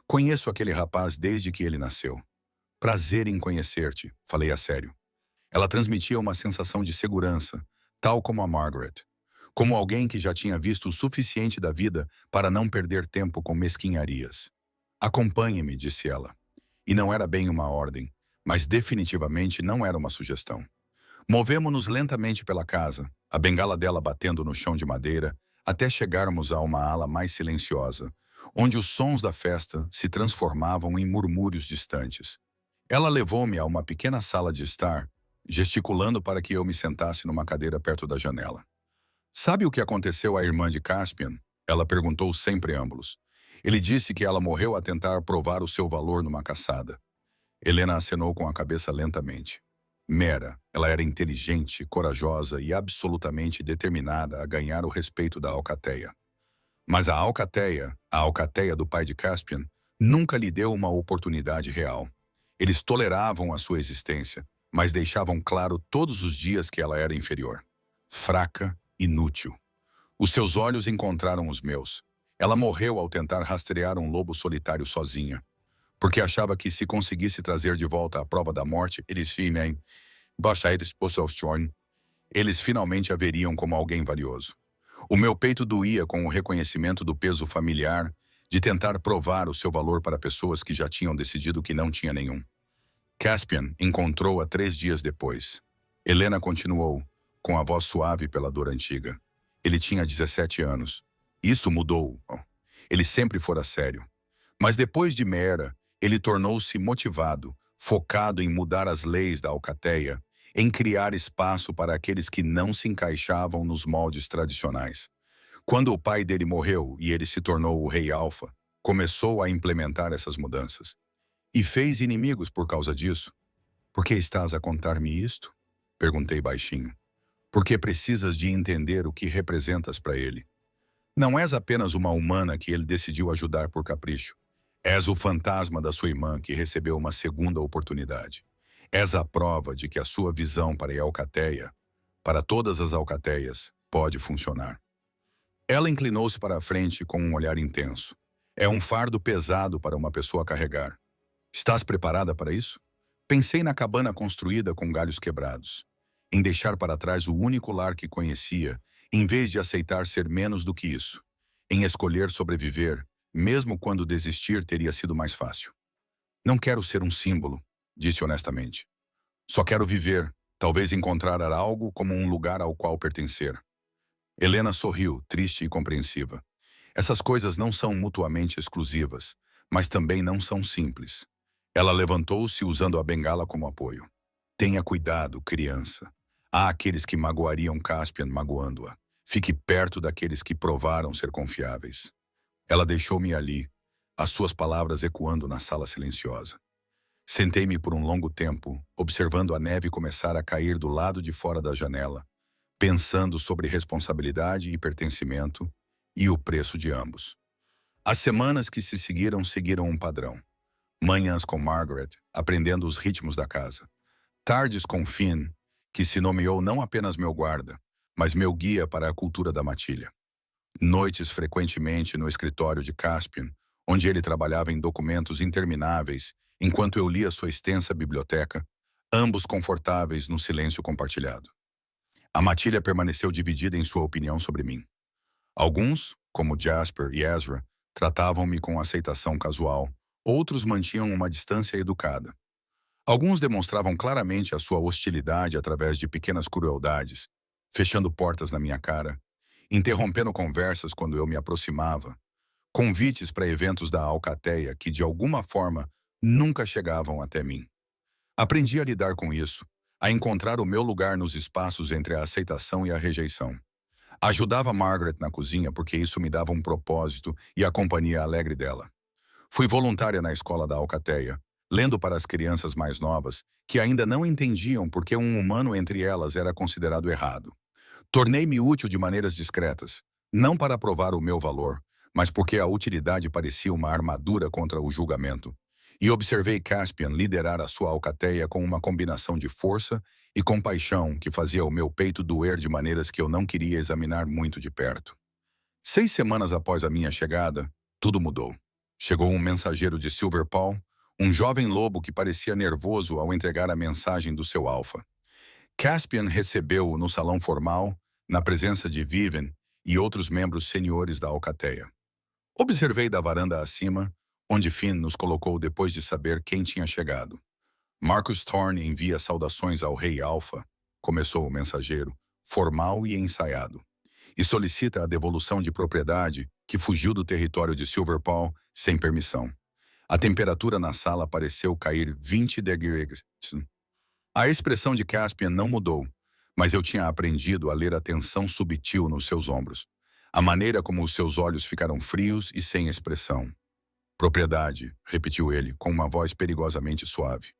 Conheço aquele rapaz desde que ele nasceu. Prazer em conhecer-te, falei a sério. Ela transmitia uma sensação de segurança, tal como a Margaret. Como alguém que já tinha visto o suficiente da vida para não perder tempo com mesquinharias. Acompanhe-me, disse ela. E não era bem uma ordem, mas definitivamente não era uma sugestão. Movemo-nos lentamente pela casa, a bengala dela batendo no chão de madeira, até chegarmos a uma ala mais silenciosa, onde os sons da festa se transformavam em murmúrios distantes. Ela levou-me a uma pequena sala de estar, gesticulando para que eu me sentasse numa cadeira perto da janela. Sabe o que aconteceu à irmã de Caspian? Ela perguntou sem preâmbulos. Ele disse que ela morreu a tentar provar o seu valor numa caçada. Helena acenou com a cabeça lentamente. Mera, ela era inteligente, corajosa e absolutamente determinada a ganhar o respeito da alcateia. Mas a alcateia do pai de Caspian, nunca lhe deu uma oportunidade real. Eles toleravam a sua existência, mas deixavam claro todos os dias que ela era inferior. Fraca, inútil. Os seus olhos encontraram os meus. Ela morreu ao tentar rastrear um lobo solitário sozinha, porque achava que se conseguisse trazer de volta a prova da morte, eles finalmente a veriam como alguém valioso. O meu peito doía com o reconhecimento do peso familiar de tentar provar o seu valor para pessoas que já tinham decidido que não tinha nenhum. Caspian encontrou-a 3 dias depois. Helena continuou, com a voz suave pela dor antiga. Ele tinha 17 anos. Isso mudou. Ele sempre fora sério. Mas depois de Mera, ele tornou-se motivado, focado em mudar as leis da alcateia em criar espaço para aqueles que não se encaixavam nos moldes tradicionais. Quando o pai dele morreu e ele se tornou o rei Alfa, começou a implementar essas mudanças. E fez inimigos por causa disso. Por que estás a contar-me isto? Perguntei baixinho. Porque precisas de entender o que representas para ele. Não és apenas uma humana que ele decidiu ajudar por capricho. És o fantasma da sua irmã que recebeu uma segunda oportunidade. És a prova de que a sua visão para a Alcateia, para todas as alcateias, pode funcionar. Ela inclinou-se para a frente com um olhar intenso. É um fardo pesado para uma pessoa carregar. Estás preparada para isso? Pensei na cabana construída com galhos quebrados. Em deixar para trás o único lar que conhecia, em vez de aceitar ser menos do que isso. Em escolher sobreviver, mesmo quando desistir teria sido mais fácil. Não quero ser um símbolo, disse honestamente. Só quero viver, talvez encontrar algo como um lugar ao qual pertencer. Helena sorriu, triste e compreensiva. Essas coisas não são mutuamente exclusivas, mas também não são simples. Ela levantou-se usando a bengala como apoio. Tenha cuidado, criança. Há aqueles que magoariam Caspian magoando-a. Fique perto daqueles que provaram ser confiáveis. Ela deixou-me ali, as suas palavras ecoando na sala silenciosa. Sentei-me por um longo tempo, observando a neve começar a cair do lado de fora da janela, pensando sobre responsabilidade e pertencimento e o preço de ambos. As semanas que se seguiram um padrão. Manhãs com Margaret, aprendendo os ritmos da casa. Tardes com Finn, que se nomeou não apenas meu guarda, mas meu guia para a cultura da matilha. Noites frequentemente no escritório de Caspian, onde ele trabalhava em documentos intermináveis, enquanto eu lia sua extensa biblioteca, ambos confortáveis no silêncio compartilhado. A matilha permaneceu dividida em sua opinião sobre mim. Alguns, como Jasper e Ezra, tratavam-me com aceitação casual, outros mantinham uma distância educada. Alguns demonstravam claramente a sua hostilidade através de pequenas crueldades, fechando portas na minha cara, interrompendo conversas quando eu me aproximava, convites para eventos da Alcateia que, de alguma forma, nunca chegavam até mim. Aprendi a lidar com isso, a encontrar o meu lugar nos espaços entre a aceitação e a rejeição. Ajudava Margaret na cozinha porque isso me dava um propósito e a companhia alegre dela. Fui voluntária na escola da Alcateia, lendo para as crianças mais novas que ainda não entendiam por que um humano entre elas era considerado errado. Tornei-me útil de maneiras discretas, não para provar o meu valor, mas porque a utilidade parecia uma armadura contra o julgamento. E observei Caspian liderar a sua alcateia com uma combinação de força e compaixão que fazia o meu peito doer de maneiras que eu não queria examinar muito de perto. 6 semanas após a minha chegada, tudo mudou. Chegou um mensageiro de Silverpaw, um jovem lobo que parecia nervoso ao entregar a mensagem do seu alfa. Caspian recebeu-o no salão formal, na presença de Vivian e outros membros seniores da alcateia. Observei da varanda acima, onde Finn nos colocou depois de saber quem tinha chegado. Marcus Thorne envia saudações ao rei Alfa, começou o mensageiro, formal e ensaiado, e solicita a devolução de propriedade que fugiu do território de Silverpaw sem permissão. A temperatura na sala pareceu cair 20 degrees. A expressão de Caspian não mudou, mas eu tinha aprendido a ler a tensão subtil nos seus ombros, a maneira como os seus olhos ficaram frios e sem expressão. Propriedade, repetiu ele, com uma voz perigosamente suave.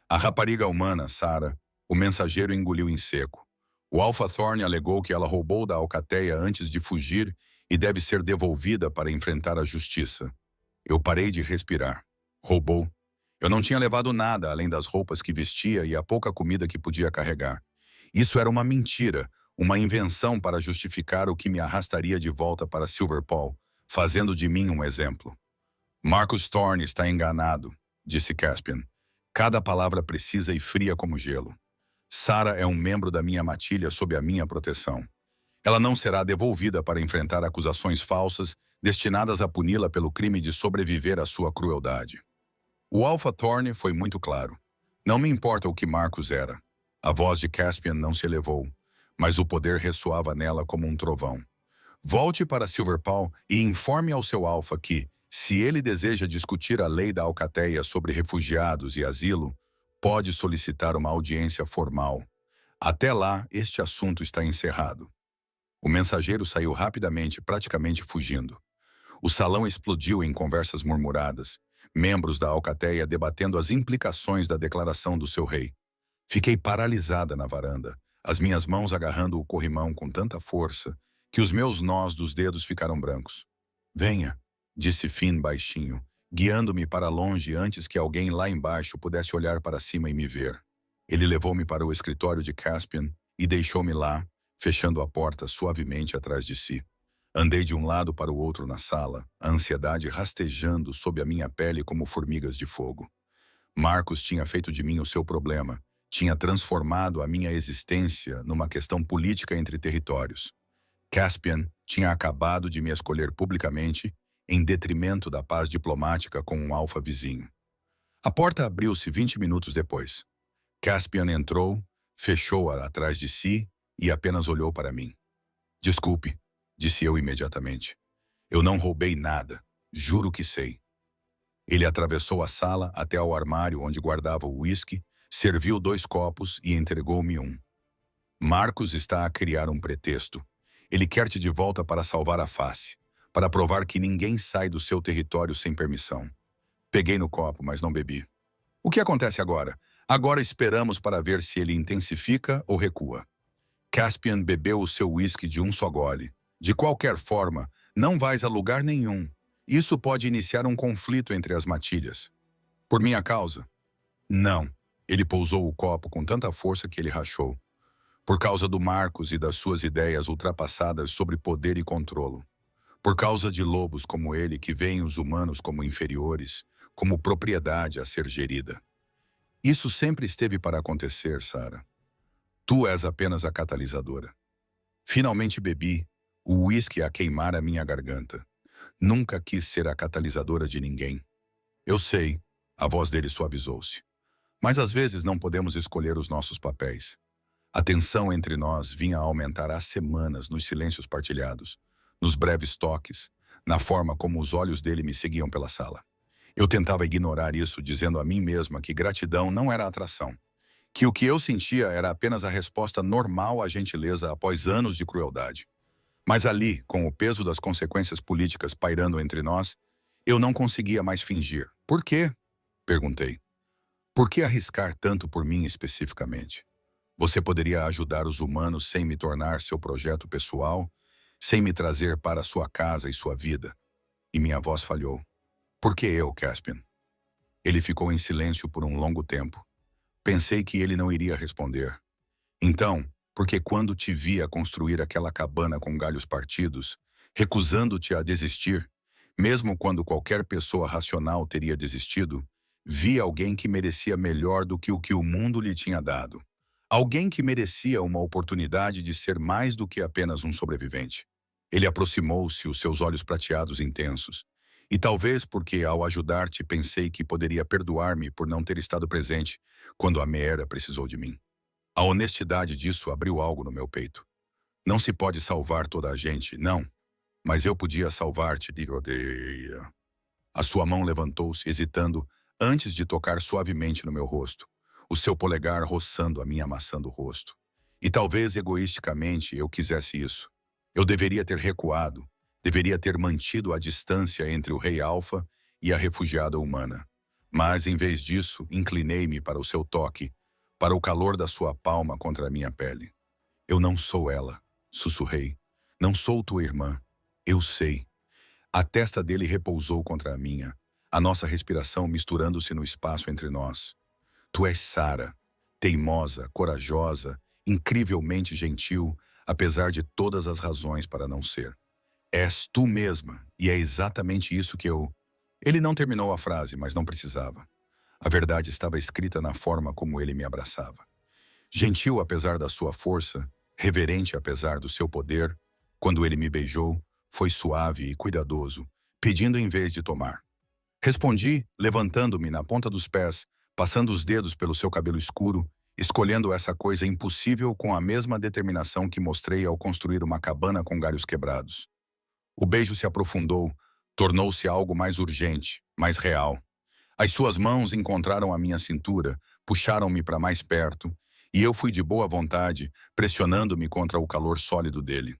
A rapariga humana, Sarah, o mensageiro engoliu em seco. O Alpha Thorne alegou que ela roubou da Alcateia antes de fugir e deve ser devolvida para enfrentar a justiça. Eu parei de respirar. Roubou. Eu não tinha levado nada além das roupas que vestia e a pouca comida que podia carregar. Isso era uma mentira, uma invenção para justificar o que me arrastaria de volta para Silverpaw, fazendo de mim um exemplo. Marcus Thorne está enganado, disse Caspian. Cada palavra precisa e fria como gelo. Sarah é um membro da minha matilha sob a minha proteção. Ela não será devolvida para enfrentar acusações falsas destinadas a puni-la pelo crime de sobreviver à sua crueldade. O Alpha Thorne foi muito claro. Não me importa o que Marcus era. A voz de Caspian não se elevou, mas o poder ressoava nela como um trovão. Volte para Silverpaw e informe ao seu Alpha que, se ele deseja discutir a lei da Alcateia sobre refugiados e asilo, pode solicitar uma audiência formal. Até lá, este assunto está encerrado. O mensageiro saiu rapidamente, praticamente fugindo. O salão explodiu em conversas murmuradas, membros da alcateia debatendo as implicações da declaração do seu rei. Fiquei paralisada na varanda, as minhas mãos agarrando o corrimão com tanta força que os meus nós dos dedos ficaram brancos. Venha, disse Finn baixinho, guiando-me para longe antes que alguém lá embaixo pudesse olhar para cima e me ver. Ele levou-me para o escritório de Caspian e deixou-me lá, fechando a porta suavemente atrás de si. Andei de um lado para o outro na sala, a ansiedade rastejando sob a minha pele como formigas de fogo. Marcos tinha feito de mim o seu problema, tinha transformado a minha existência numa questão política entre territórios. Caspian tinha acabado de me escolher publicamente em detrimento da paz diplomática com um alfa vizinho. A porta abriu-se 20 minutos depois. Caspian entrou, fechou-a atrás de si e apenas olhou para mim. Desculpe, disse eu imediatamente. Eu não roubei nada, juro que sei. Ele atravessou a sala até ao armário onde guardava o uísque, serviu 2 copos e entregou-me um. Marcos está a criar um pretexto. Ele quer te de volta para salvar a face, para provar que ninguém sai do seu território sem permissão. Peguei no copo, mas não bebi. O que acontece agora? Agora esperamos para ver se ele intensifica ou recua. Caspian bebeu o seu uísque de um só gole. De qualquer forma, não vais a lugar nenhum. Isso pode iniciar um conflito entre as matilhas. Por minha causa? Não. Ele pousou o copo com tanta força que ele rachou. Por causa do Marcos e das suas ideias ultrapassadas sobre poder e controlo. Por causa de lobos como ele que veem os humanos como inferiores, como propriedade a ser gerida. Isso sempre esteve para acontecer, Sarah. Tu és apenas a catalisadora. Finalmente bebi, o uísque a queimar a minha garganta. Nunca quis ser a catalisadora de ninguém. Eu sei, a voz dele suavizou-se. Mas às vezes não podemos escolher os nossos papéis. A tensão entre nós vinha a aumentar há semanas nos silêncios partilhados, nos breves toques, na forma como os olhos dele me seguiam pela sala. Eu tentava ignorar isso, dizendo a mim mesma que gratidão não era atração, que o que eu sentia era apenas a resposta normal à gentileza após anos de crueldade. Mas ali, com o peso das consequências políticas pairando entre nós, eu não conseguia mais fingir. Por quê? Perguntei. Por que arriscar tanto por mim especificamente? Você poderia ajudar os humanos sem me tornar seu projeto pessoal, sem me trazer para sua casa e sua vida. E minha voz falhou. Por que eu, Caspian? Ele ficou em silêncio por um longo tempo. Pensei que ele não iria responder. Então, porque quando te via construir aquela cabana com galhos partidos, recusando-te a desistir, mesmo quando qualquer pessoa racional teria desistido, vi alguém que merecia melhor do que o mundo lhe tinha dado. Alguém que merecia uma oportunidade de ser mais do que apenas um sobrevivente. Ele aproximou-se, os seus olhos prateados intensos. E talvez porque, ao ajudar-te, pensei que poderia perdoar-me por não ter estado presente quando a Meera precisou de mim. A honestidade disso abriu algo no meu peito. Não se pode salvar toda a gente, não. Mas eu podia salvar-te, Dorothea. A sua mão levantou-se, hesitando, antes de tocar suavemente no meu rosto, o seu polegar roçando a minha maçã do rosto. E talvez egoisticamente eu quisesse isso. Eu deveria ter recuado, deveria ter mantido a distância entre o rei Alfa e a refugiada humana. Mas, em vez disso, inclinei-me para o seu toque, para o calor da sua palma contra a minha pele. Eu não sou ela, sussurrei. Não sou tua irmã. Eu sei. A testa dele repousou contra a minha, a nossa respiração misturando-se no espaço entre nós. Tu és Sarah, teimosa, corajosa, incrivelmente gentil, apesar de todas as razões para não ser. És tu mesma, e é exatamente isso que eu... Ele não terminou a frase, mas não precisava. A verdade estava escrita na forma como ele me abraçava. Gentil apesar da sua força, reverente apesar do seu poder, quando ele me beijou, foi suave e cuidadoso, pedindo em vez de tomar. Respondi, levantando-me na ponta dos pés, passando os dedos pelo seu cabelo escuro, escolhendo essa coisa impossível com a mesma determinação que mostrei ao construir uma cabana com galhos quebrados. O beijo se aprofundou, tornou-se algo mais urgente, mais real. As suas mãos encontraram a minha cintura, puxaram-me para mais perto, E eu fui de boa vontade, pressionando-me contra o calor sólido dele.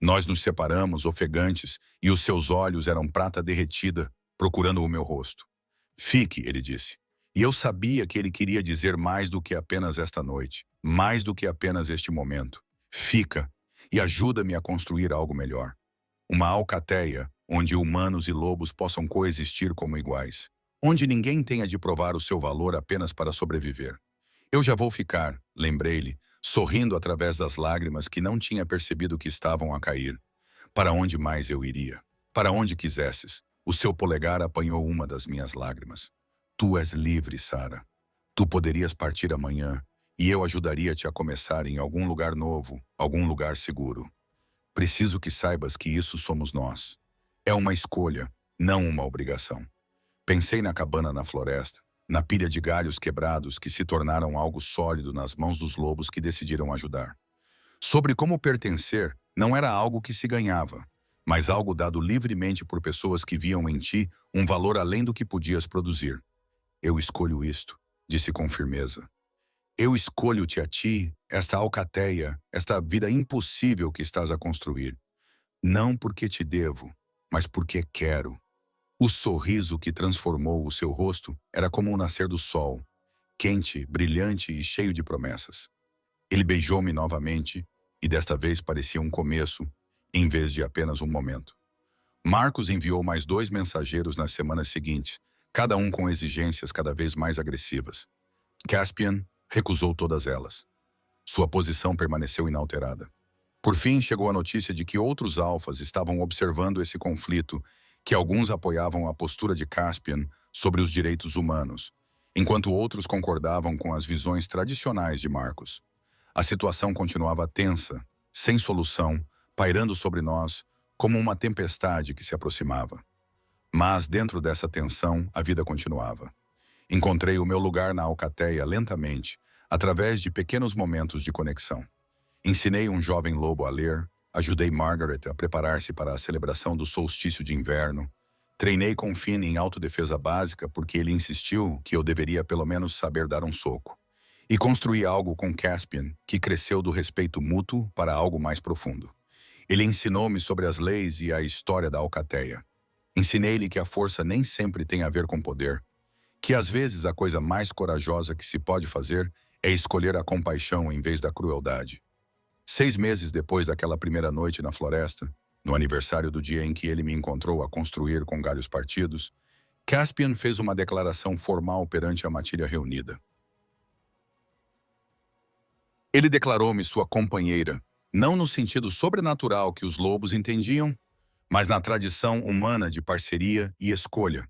Nós nos separamos, ofegantes, e os seus olhos eram prata derretida, procurando o meu rosto. Fique, ele disse. E eu sabia que ele queria dizer mais do que apenas esta noite, mais do que apenas este momento. Fica e ajuda-me a construir algo melhor. Uma alcateia onde humanos e lobos possam coexistir como iguais. Onde ninguém tenha de provar o seu valor apenas para sobreviver. Eu já vou ficar, lembrei-lhe, sorrindo através das lágrimas que não tinha percebido que estavam a cair. Para onde mais eu iria? Para onde quisesses. O seu polegar apanhou uma das minhas lágrimas. Tu és livre, Sara. Tu poderias partir amanhã, e eu ajudaria-te a começar em algum lugar novo, algum lugar seguro. Preciso que saibas que isso somos nós. É uma escolha, não uma obrigação. Pensei na cabana na floresta, na pilha de galhos quebrados que se tornaram algo sólido nas mãos dos lobos que decidiram ajudar. Sobre como pertencer não era algo que se ganhava, mas algo dado livremente por pessoas que viam em ti um valor além do que podias produzir. Eu escolho isto, disse com firmeza. Eu escolho-te a ti, esta alcateia, esta vida impossível que estás a construir. Não porque te devo, mas porque quero. O sorriso que transformou o seu rosto era como o nascer do sol, quente, brilhante e cheio de promessas. Ele beijou-me novamente, e desta vez parecia um começo, em vez de apenas um momento. Marcos enviou mais 2 mensageiros nas semanas seguintes, cada um com exigências cada vez mais agressivas. Caspian recusou todas elas. Sua posição permaneceu inalterada. Por fim, chegou a notícia de que outros alfas estavam observando esse conflito, que alguns apoiavam a postura de Caspian sobre os direitos humanos, enquanto outros concordavam com as visões tradicionais de Marcos. A situação continuava tensa, sem solução, pairando sobre nós como uma tempestade que se aproximava. Mas, dentro dessa tensão, a vida continuava. Encontrei o meu lugar na alcateia lentamente, através de pequenos momentos de conexão. Ensinei um jovem lobo a ler, ajudei Margaret a preparar-se para a celebração do solstício de inverno, treinei com Finn em autodefesa básica porque ele insistiu que eu deveria pelo menos saber dar um soco, e construí algo com Caspian que cresceu do respeito mútuo para algo mais profundo. Ele ensinou-me sobre as leis e a história da alcateia. Ensinei-lhe que a força nem sempre tem a ver com poder, que às vezes a coisa mais corajosa que se pode fazer é escolher a compaixão em vez da crueldade. 6 meses depois daquela primeira noite na floresta, no aniversário do dia em que ele me encontrou a construir com galhos partidos, Caspian fez uma declaração formal perante a matilha reunida. Ele declarou-me sua companheira, não no sentido sobrenatural que os lobos entendiam, mas na tradição humana de parceria e escolha,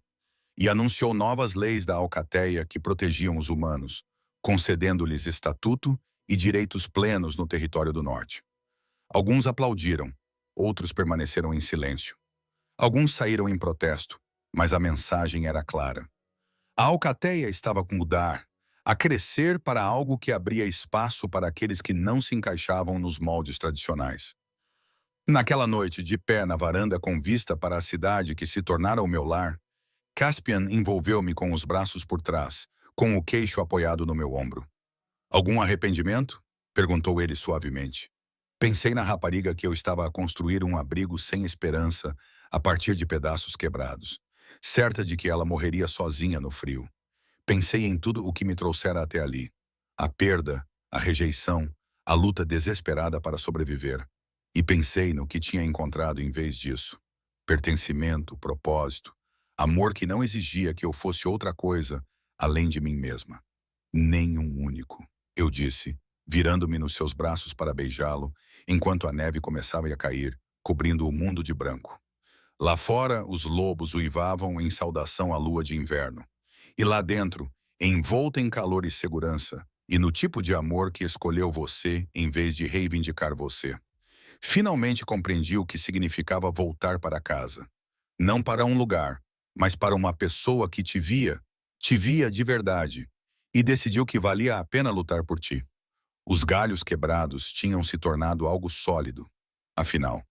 e anunciou novas leis da alcateia que protegiam os humanos, concedendo-lhes estatuto e direitos plenos no território do norte. Alguns aplaudiram, outros permaneceram em silêncio. Alguns saíram em protesto, mas a mensagem era clara. A alcateia estava a mudar, a crescer para algo que abria espaço para aqueles que não se encaixavam nos moldes tradicionais. Naquela noite, de pé na varanda com vista para a cidade que se tornara o meu lar, Caspian envolveu-me com os braços por trás, com o queixo apoiado no meu ombro. Algum arrependimento? Perguntou ele suavemente. Pensei na rapariga que eu estava a construir um abrigo sem esperança a partir de pedaços quebrados, certa de que ela morreria sozinha no frio. Pensei em tudo o que me trouxera até ali. A perda, a rejeição, a luta desesperada para sobreviver. E pensei no que tinha encontrado em vez disso. Pertencimento, propósito, amor que não exigia que eu fosse outra coisa além de mim mesma. Nem um único, eu disse, virando-me nos seus braços para beijá-lo, enquanto a neve começava a cair, cobrindo o mundo de branco. Lá fora, os lobos uivavam em saudação à lua de inverno. E lá dentro, envolta em calor e segurança, e no tipo de amor que escolheu você em vez de reivindicar você. Finalmente compreendi o que significava voltar para casa. Não para um lugar, mas para uma pessoa que te via de verdade, e decidiu que valia a pena lutar por ti. Os galhos quebrados tinham se tornado algo sólido, afinal.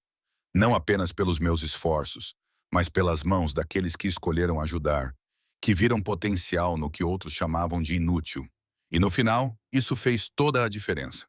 Não apenas pelos meus esforços, mas pelas mãos daqueles que escolheram ajudar, que viram potencial no que outros chamavam de inútil. E no final, isso fez toda a diferença.